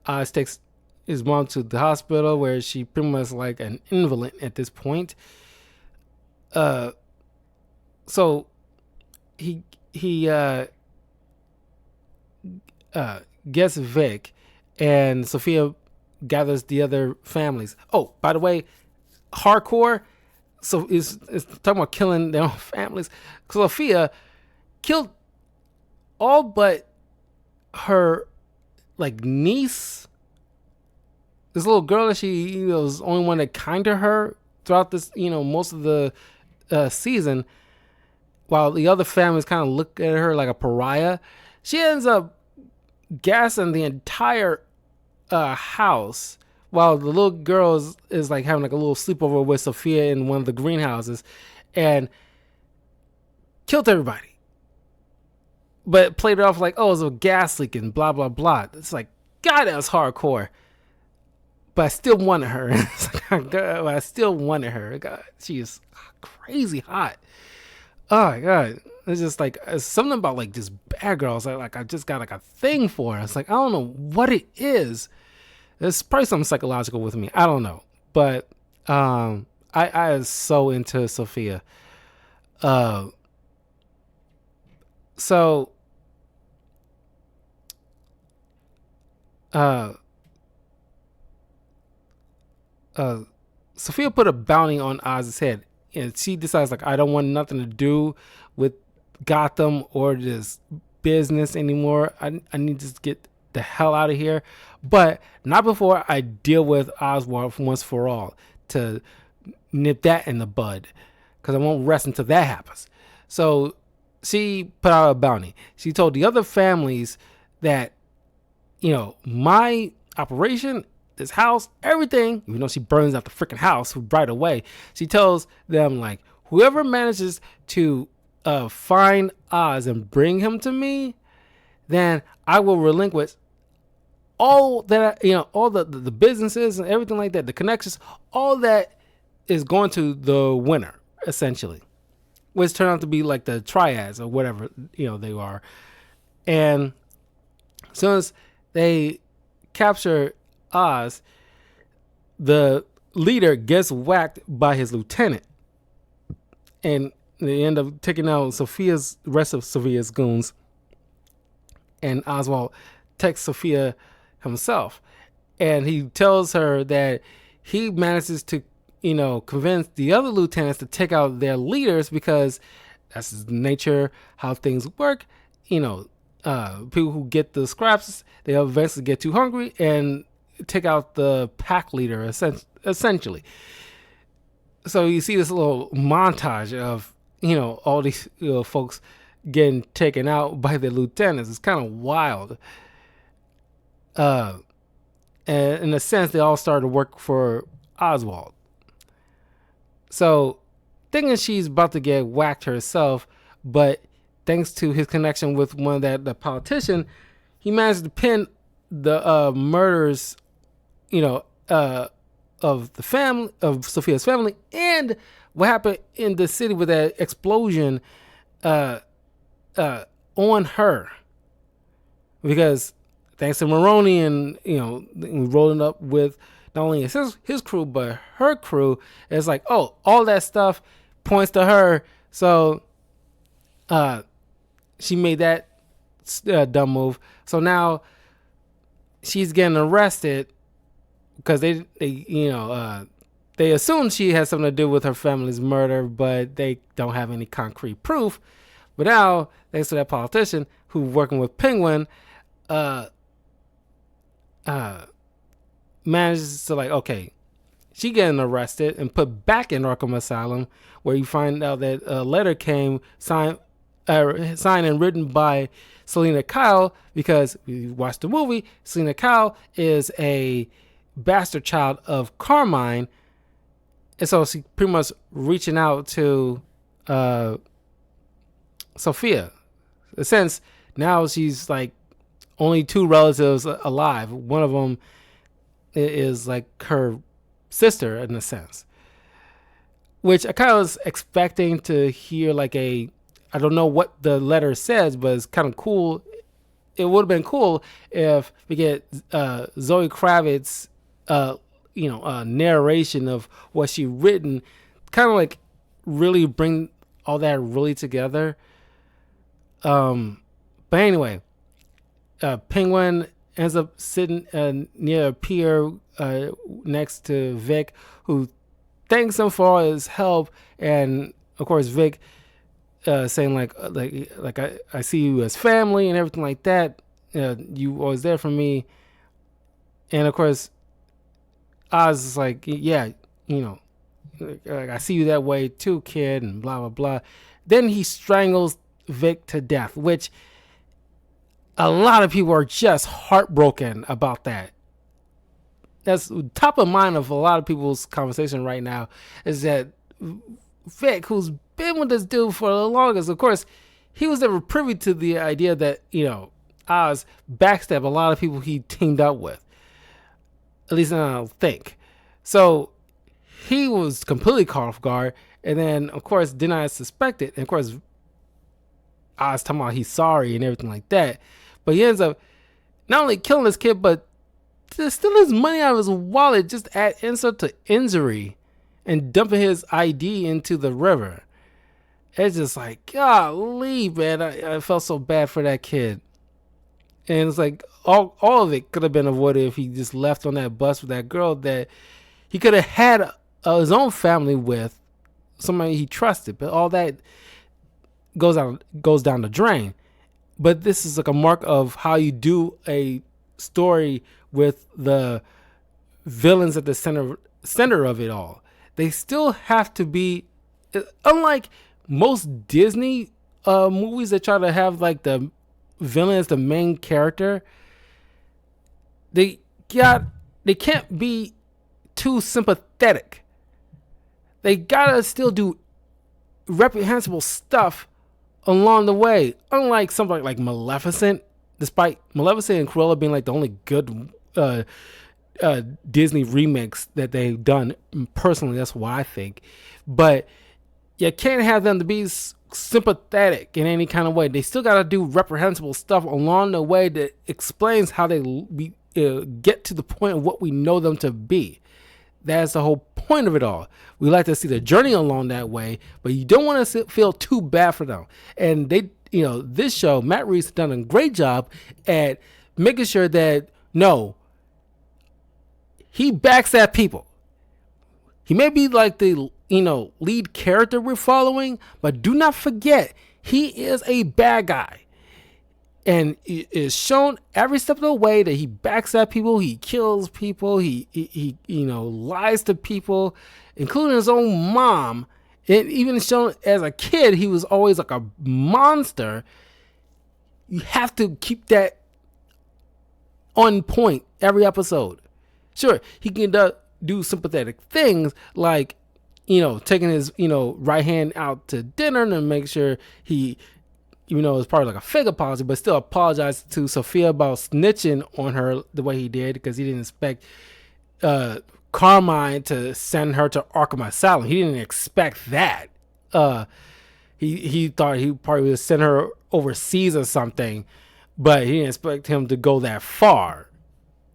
Oz takes his mom to the hospital, where she pretty much like an invalid at this point. So he gets Vic, and Sophia gathers the other families. Oh, by the way, hardcore. So is talking about killing their own families. Sophia killed all but her niece. This little girl that she was the only one that kind to her throughout this, most of the season. while the other families kind of look at her like a pariah, she ends up gassing the entire house while the little girl is like having like a little sleepover with Sophia in one of the greenhouses, and killed everybody. But played it off like, oh, it was a gas leak and blah blah blah. It's like, God, that was hardcore. But I still wanted her. It's like, God, I still wanted her. God, she is crazy hot. Oh my God. It's just like it's something about like just bad girls. I just got like a thing for her. It's like, I don't know what it is. It's probably something psychological with me. I don't know. But I was so into Sophia. So Sophia put a bounty on Oz's head, and she decides like, I don't want nothing to do with Gotham or this business anymore. I need to just get the hell out of here, but not before I deal with Oswald once for all, to nip that in the bud, because I won't rest until that happens. So she put out a bounty. She told the other families that, my operation, this house, everything, even though she burns out the freaking house right away, she tells them like, whoever manages to find Oz and bring him to me, then I will relinquish all that, all the businesses and everything like that, the connections, all that is going to the winner, essentially, which turned out to be like the triads or whatever, they are. And as soon as they capture Oz, the leader gets whacked by his lieutenant, and they end up taking out rest of Sophia's goons. And Oswald texts Sophia himself, and he tells her that he manages to, convince the other lieutenants to take out their leaders, because that's his nature, how things work. People who get the scraps, they eventually get too hungry and take out the pack leader, essentially. So you see this little montage of, all these folks getting taken out by their lieutenants. It's kind of wild. And in a sense, they all started to work for Oswald. So thinking she's about to get whacked herself, but thanks to his connection with the politician, he managed to pin the murders, of the family, of Sophia's family, and what happened in the city with that explosion on her. Because thanks to Maroni and, rolling up with not only his crew, but her crew, it's like, oh, all that stuff points to her. So she made that dumb move. So now she's getting arrested because they assume she has something to do with her family's murder, but they don't have any concrete proof. But now, thanks to that politician who's working with Penguin, manages to okay, she getting arrested and put back in Arkham Asylum, where you find out that a letter came signed and written by Selina Kyle, because we watched the movie. Selina Kyle is a bastard child of Carmine, and so she pretty much reaching out to Sophia. In a sense, now she's like only two relatives alive. One of them is like her sister in a sense, which I kind of was expecting to hear I don't know what the letter says, but it's kind of cool. It would have been cool if we get Zoe Kravitz, narration of what she written, kind of really bring all that really together. But anyway, Penguin ends up sitting near a pier next to Vic, who thanks him for all his help, and of course Vic saying I see you as family and everything like that. You always there for me, and of course Oz is like, yeah, I see you that way too, kid, and blah blah blah. Then he strangles Vic to death, which a lot of people are just heartbroken about that. That's top of mind of a lot of people's conversation right now, is that Vic, who's been with this dude for the longest, of course, he was never privy to the idea that, Oz backstabbed a lot of people he teamed up with. At least I don't think. So he was completely caught off guard, and then of course did not suspect it. And of course, Oz talking about he's sorry and everything like that, but he ends up not only killing this kid, but stealing his money out of his wallet, just add insult to injury, and dumping his ID into the river. It's just like, golly, man, I felt so bad for that kid. And it's like all of it could have been avoided if he just left on that bus with that girl that he could have had his own family with, somebody he trusted. But all that goes down the drain. But this is like a mark of how you do a story with the villains at the center of it all. They still have to be, unlike most Disney movies that try to have like the villain as the main character. They can't be too sympathetic. They gotta still do reprehensible stuff along the way. Unlike something like Maleficent, despite Maleficent and Cruella being like the only good Disney remakes that they've done, personally, that's what I think. But you can't have them to be sympathetic in any kind of way. They still got to do reprehensible stuff along the way that explains how they get to the point of what we know them to be. That's the whole point of it all. We like to see the journey along that way, but you don't want to feel too bad for them. And they, this show, Matt Reeves has done a great job at making sure that, no, he backs at people. He may be like the, lead character we're following, but do not forget, he is a bad guy. And it is shown every step of the way that he backs at people, he kills people, he lies to people, including his own mom. It even shown as a kid, he was always like a monster. You have to keep that on point every episode. Sure, he can do sympathetic things like, taking his, right hand out to dinner and make sure he, it's probably like a fake apology, but still apologize to Sophia about snitching on her the way he did, because he didn't expect Carmine to send her to Arkham Asylum. He didn't expect that. He thought he probably would send her overseas or something, but he didn't expect him to go that far.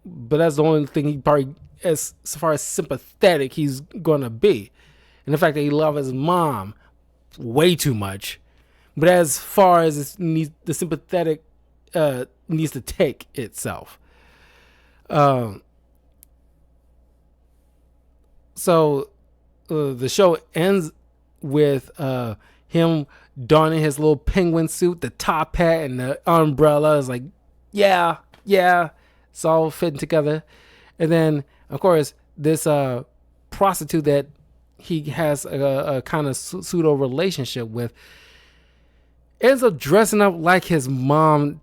But that's the only thing he probably, as far as sympathetic, he's gonna be. And the fact that he loves his mom way too much. But as far as the sympathetic needs to take itself. So the show ends with him donning his little penguin suit, the top hat, and the umbrella. Is like, yeah, it's all fitting together. And then, of course, this prostitute that he has a kind of pseudo relationship with ends up dressing up like his mom,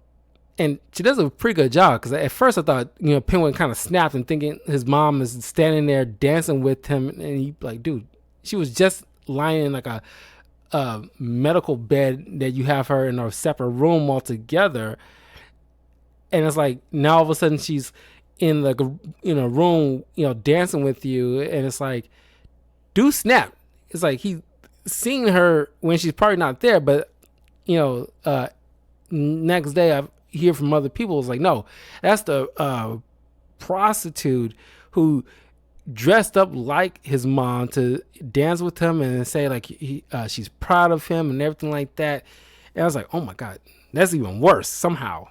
and she does a pretty good job. Because at first I thought, Penguin kind of snapped and thinking his mom is standing there dancing with him, and he like, dude, she was just lying in like a medical bed that you have her in a separate room altogether, and it's like now all of a sudden she's in like a room, dancing with you, and it's like, dude, snap. It's like he seeing her when she's probably not there, but next day I hear from other people, it's like, no, that's the prostitute who dressed up like his mom to dance with him and say like she's proud of him and everything like that. And I was like, oh my God, that's even worse somehow.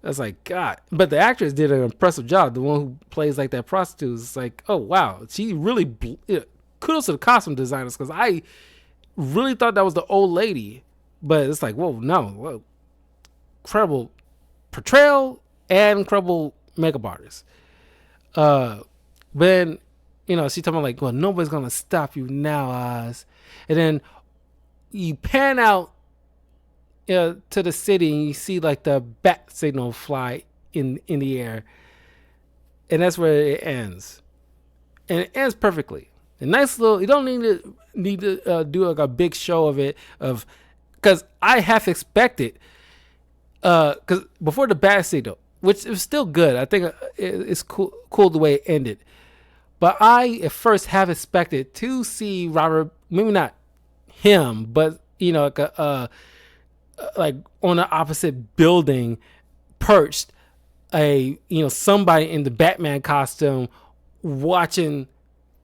I was like, God. But the actress did an impressive job. The one who plays like that prostitute is like, oh wow, she really kudos to the costume designers, because I really thought that was the old lady. But it's like, whoa, no. Incredible portrayal and incredible makeup artist. But then, she's talking about like, well, nobody's going to stop you now, Oz. And then you pan out to the city and you see like the bat signal fly in the air, and that's where it ends, and it ends perfectly. A nice little. You don't need to do like a big show of it, of because I half expected because before the bat signal, which was still good. I think it's cool the way it ended. But I at first have expected to see Robert, maybe not him, but like like on the opposite building, perched somebody in the Batman costume watching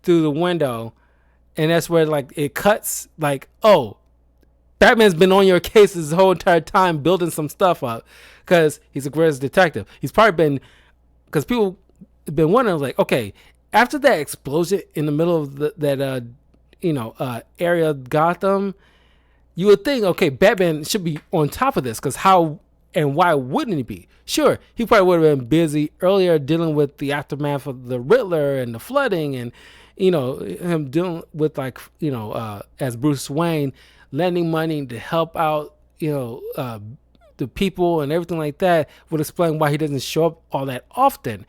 through the window, and that's where like it cuts like, oh, Batman's been on your case this whole entire time building some stuff up because he's a greatest detective. He's probably been, because people have been wondering like, okay, after that explosion in the middle of that area of Gotham, you would think, okay, Batman should be on top of this, because how and why wouldn't he be? Sure, he probably would have been busy earlier dealing with the aftermath of the Riddler and the flooding, and him dealing with as Bruce Wayne, lending money to help out the people and everything like that, would explain why he doesn't show up all that often.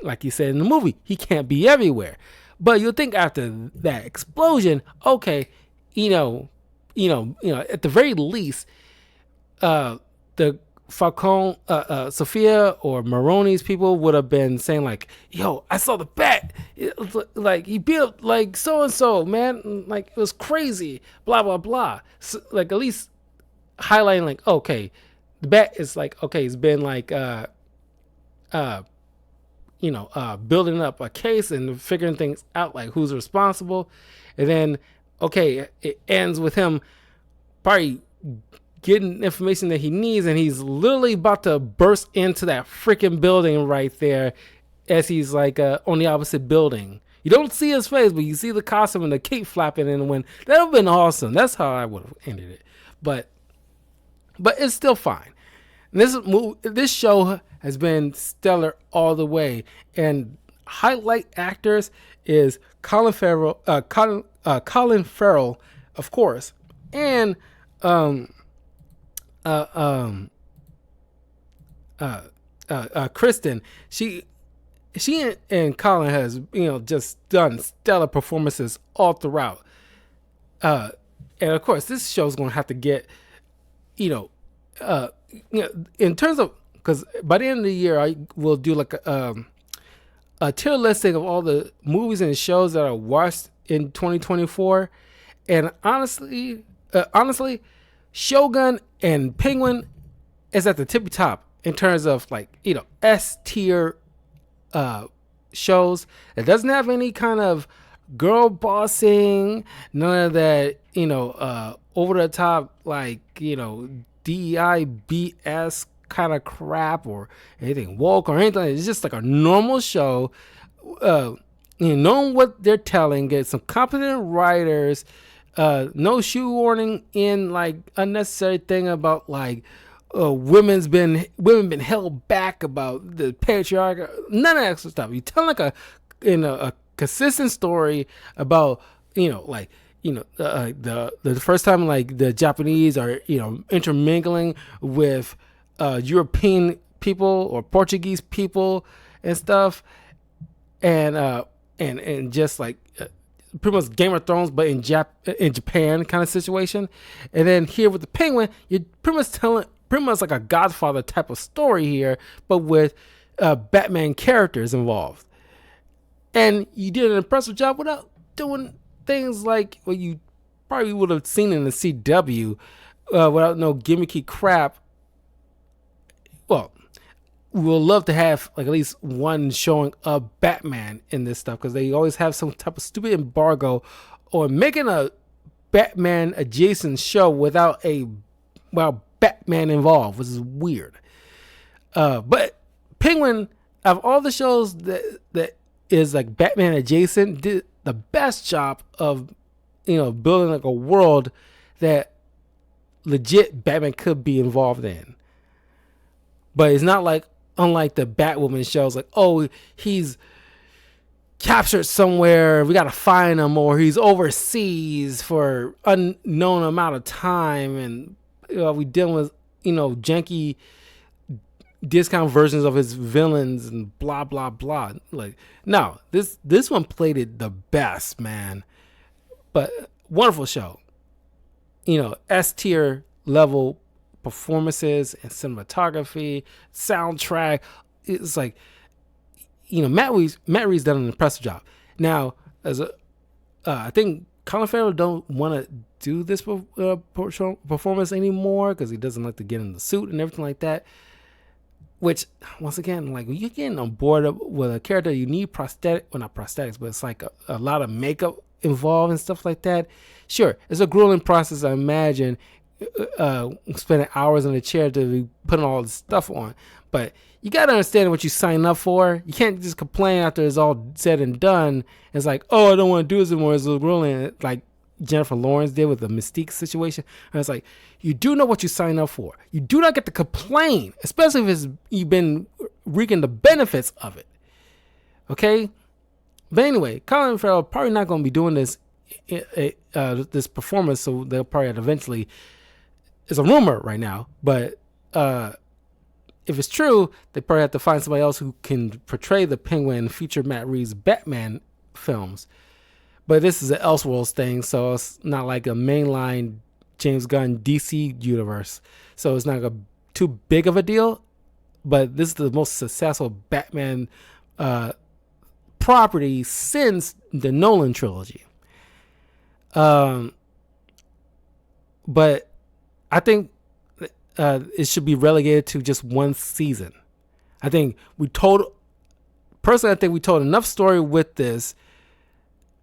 Like you said in the movie, he can't be everywhere. But you'll think after that explosion, okay, at the very least, the Falcone, Sophia or Maroni's people would have been saying like, "Yo, I saw the bat. Like he beat up like so and so, man. Like it was crazy. Blah blah blah." So, like at least highlighting like, okay, the bat is like, okay, it's been like building up a case and figuring things out, like who's responsible, and then okay, it ends with him probably getting information that he needs, and he's literally about to burst into that freaking building right there as he's like on the opposite building. You don't see his face, but you see the costume and the cape flapping in the wind. That would have been awesome. That's how I would have ended it. But it's still fine. This show has been stellar all the way, and highlight actors is Colin Farrell, of course, and Kristen. She and Colin has just done stellar performances all throughout. And of course, this show's gonna have to get in terms of, because by the end of the year I will do like a tier listing of all the movies and shows that I watched in 2024, and honestly, Shogun and Penguin is at the tippy top in terms of like S tier shows. It doesn't have any kind of girl bossing, none of that over the top like DEI BS kind of crap or anything woke or anything. It's just like a normal show, knowing what they're telling, get some competent writers, no shoehorning in like unnecessary thing about like women been held back about the patriarchy, none of that stuff. You tell like a consistent story about the first time like the Japanese are intermingling with European people or Portuguese people and stuff, and just like pretty much Game of Thrones, but in Japan kind of situation. And then here with the Penguin, you're pretty much telling like a Godfather type of story here, but with Batman characters involved. And you did an impressive job without doing things like what you probably would have seen in the CW, without no gimmicky crap. Well, we would love to have like at least one showing of Batman in this stuff, because they always have some type of stupid embargo or making a Batman adjacent show without Batman involved, which is weird. But Penguin, of all the shows that is like Batman adjacent, did the best job of building like a world that legit Batman could be involved in. But it's not like, unlike the Batwoman shows, like, oh, he's captured somewhere. We got to find him, or he's overseas for unknown amount of time, and we dealing with janky discount versions of his villains and blah blah blah. Like, no, this one played it the best, man. But wonderful show. S tier level performances and cinematography, soundtrack. It's like, Matt Reeves done an impressive job. Now, I think Colin Farrell don't want to do this performance anymore because he doesn't like to get in the suit and everything like that. Which, once again, like, when you're getting on board with a character, you need not prosthetics, but it's like a lot of makeup involved and stuff like that. Sure, it's a grueling process, I imagine, spending hours in a chair to be putting all this stuff on. But you got to understand what you sign up for. You can't just complain after it's all said and done. It's like, oh, I don't want to do this anymore. It's so grueling, like Jennifer Lawrence did with the Mystique situation. And it's like, you do know what you sign up for. You do not get to complain, especially if you've been reaping the benefits of it. Okay? But anyway, Colin Farrell probably not going to be doing this performance, so they'll probably eventually. It's a rumor right now, but if it's true, they probably have to find somebody else who can portray the Penguin in future Matt Reeves Batman films. But this is an Elseworlds thing, so it's not like a mainline James Gunn DC universe. So it's not too big of a deal. But this is the most successful Batman property since the Nolan trilogy. But I think it should be relegated to just one season. I think we told enough story with this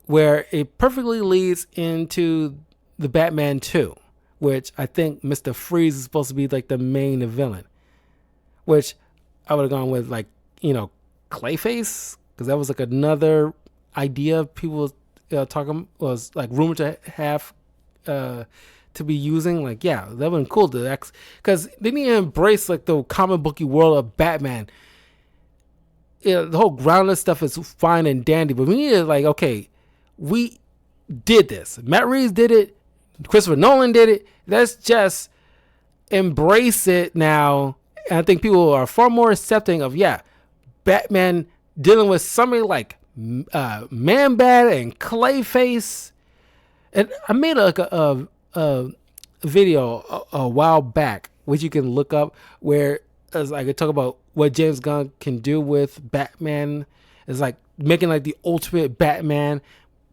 where it perfectly leads into the Batman 2, which I think Mr. Freeze is supposed to be like the main villain, which I would have gone with, like, Clayface, because that was like another idea people talking was like rumored to have to be using. Like, yeah, that would have been cool to because they need to embrace like the comic booky world of Batman. The whole grounded stuff is fine and dandy, but we need to, like, okay, we did this. Matt Reeves did it. Christopher Nolan did it. Let's just embrace it now. And I think people are far more accepting of, Batman dealing with somebody like Man-Bat and Clayface. And I made a video a while back, which you can look up, where as I could talk about what James Gunn can do with Batman. It's like making like the ultimate Batman,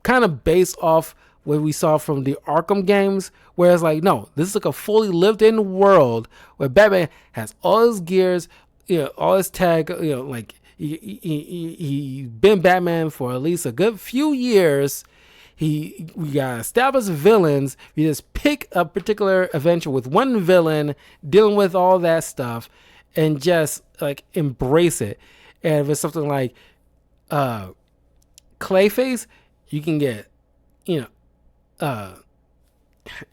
kind of based off what we saw from the Arkham games, where it's like, no, this is like a fully lived in world where Batman has all his gears, all his tag, like he's been Batman for at least a good few years. We got established villains. We just pick a particular adventure with one villain, dealing with all that stuff, and just like embrace it. And if it's something like Clayface, you can get,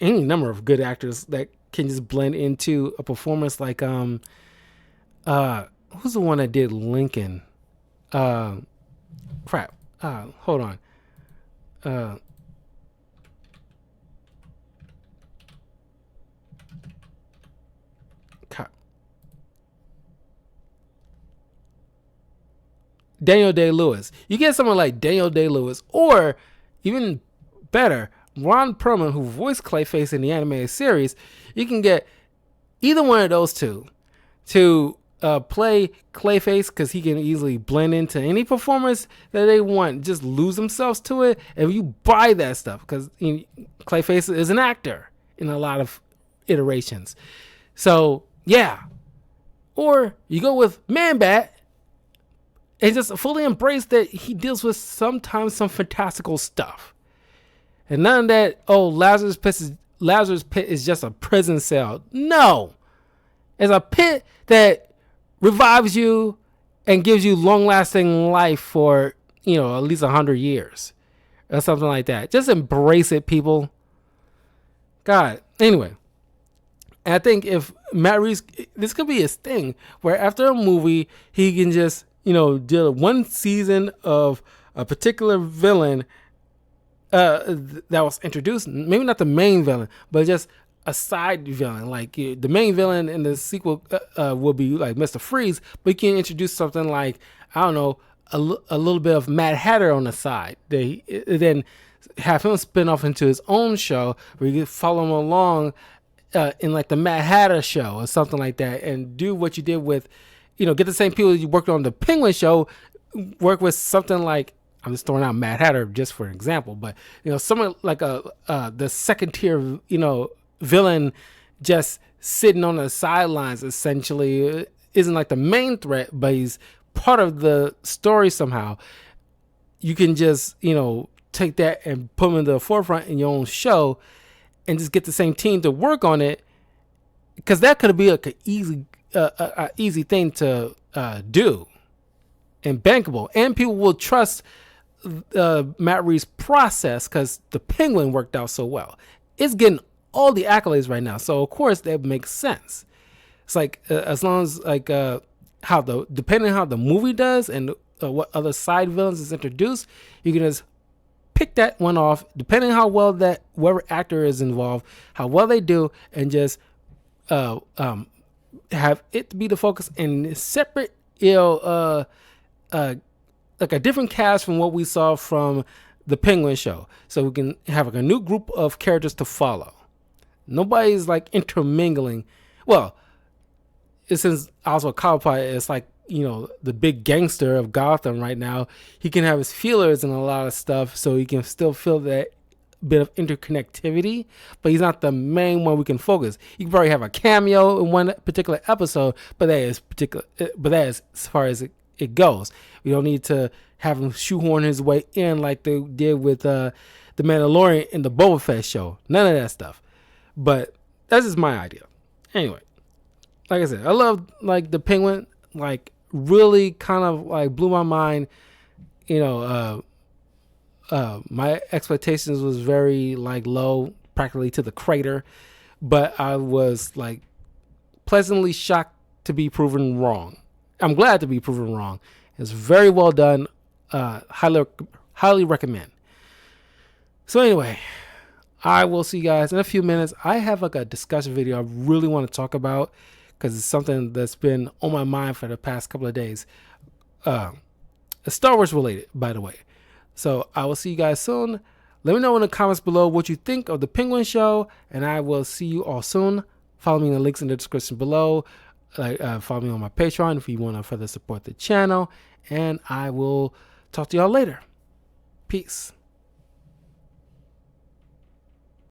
any number of good actors that can just blend into a performance. Like who's the one that did Lincoln? Hold on. Daniel Day-Lewis. You get someone like Daniel Day-Lewis, or even better, Ron Perlman, who voiced Clayface in the animated series. You can get either one of those two to play Clayface, because he can easily blend into any performance that they want, just lose themselves to it, and you buy that stuff, because Clayface is an actor in a lot of iterations. So yeah, or you go with Man-Bat and just fully embrace that he deals with sometimes some fantastical stuff, and none of that, Lazarus Pit is just a prison cell. No, it's a pit that revives you and gives you long-lasting life for, at least 100 years or something like that. Just embrace it, people. God. Anyway, and I think if Matt Reeves, this could be his thing, where after a movie, he can just, deal one season of a particular villain that was introduced, maybe not the main villain, but just a side villain. Like the main villain in the sequel will be like Mr. Freeze, but you can introduce something like, I don't know, a little bit of Mad Hatter on the side. Then have him spin off into his own show where you can follow him along in like the Mad Hatter show or something like that, and do what you did with, get the same people you worked on the Penguin show, work with something like, I'm just throwing out Mad Hatter just for an example, but someone like the second tier, villain just sitting on the sidelines essentially isn't like the main threat, but he's part of the story somehow. You can just take that and put him in the forefront in your own show, and just get the same team to work on it, because that could be like an easy thing to do and bankable, and people will trust Matt Reeves' process because the Penguin worked out so well. It's getting all the accolades right now, so of course that makes sense. It's like as long as like depending on how the movie does and what other side villains is introduced, you can just pick that one off depending on how well that whoever actor is involved, how well they do, and just have it be the focus and separate, like a different cast from what we saw from the Penguin show, so we can have like a new group of characters to follow. Nobody's like intermingling. Well, since Oswald Cobblepot is like the big gangster of Gotham right now, he can have his feelers in a lot of stuff, so he can still feel that bit of interconnectivity, but he's not the main one we can focus. You can probably have a cameo in one particular episode, but that is as far as it goes. We don't need to have him shoehorn his way in like they did with the Mandalorian in the Boba Fett show. None of that stuff. But that's just my idea. Anyway, like I said, I love like the Penguin. Like really kind of like blew my mind. My expectations was very like low, practically to the crater, but I was like pleasantly shocked to be proven wrong. I'm glad to be proven wrong. It's very well done. Highly recommend. So anyway, I will see you guys in a few minutes. I have like a discussion video I really want to talk about because it's something that's been on my mind for the past couple of days. It's Star Wars related, by the way. So I will see you guys soon. Let me know in the comments below what you think of the Penguin show, and I will see you all soon. Follow me in the links in the description below. Follow me on my Patreon if you want to further support the channel, and I will talk to y'all later. Peace.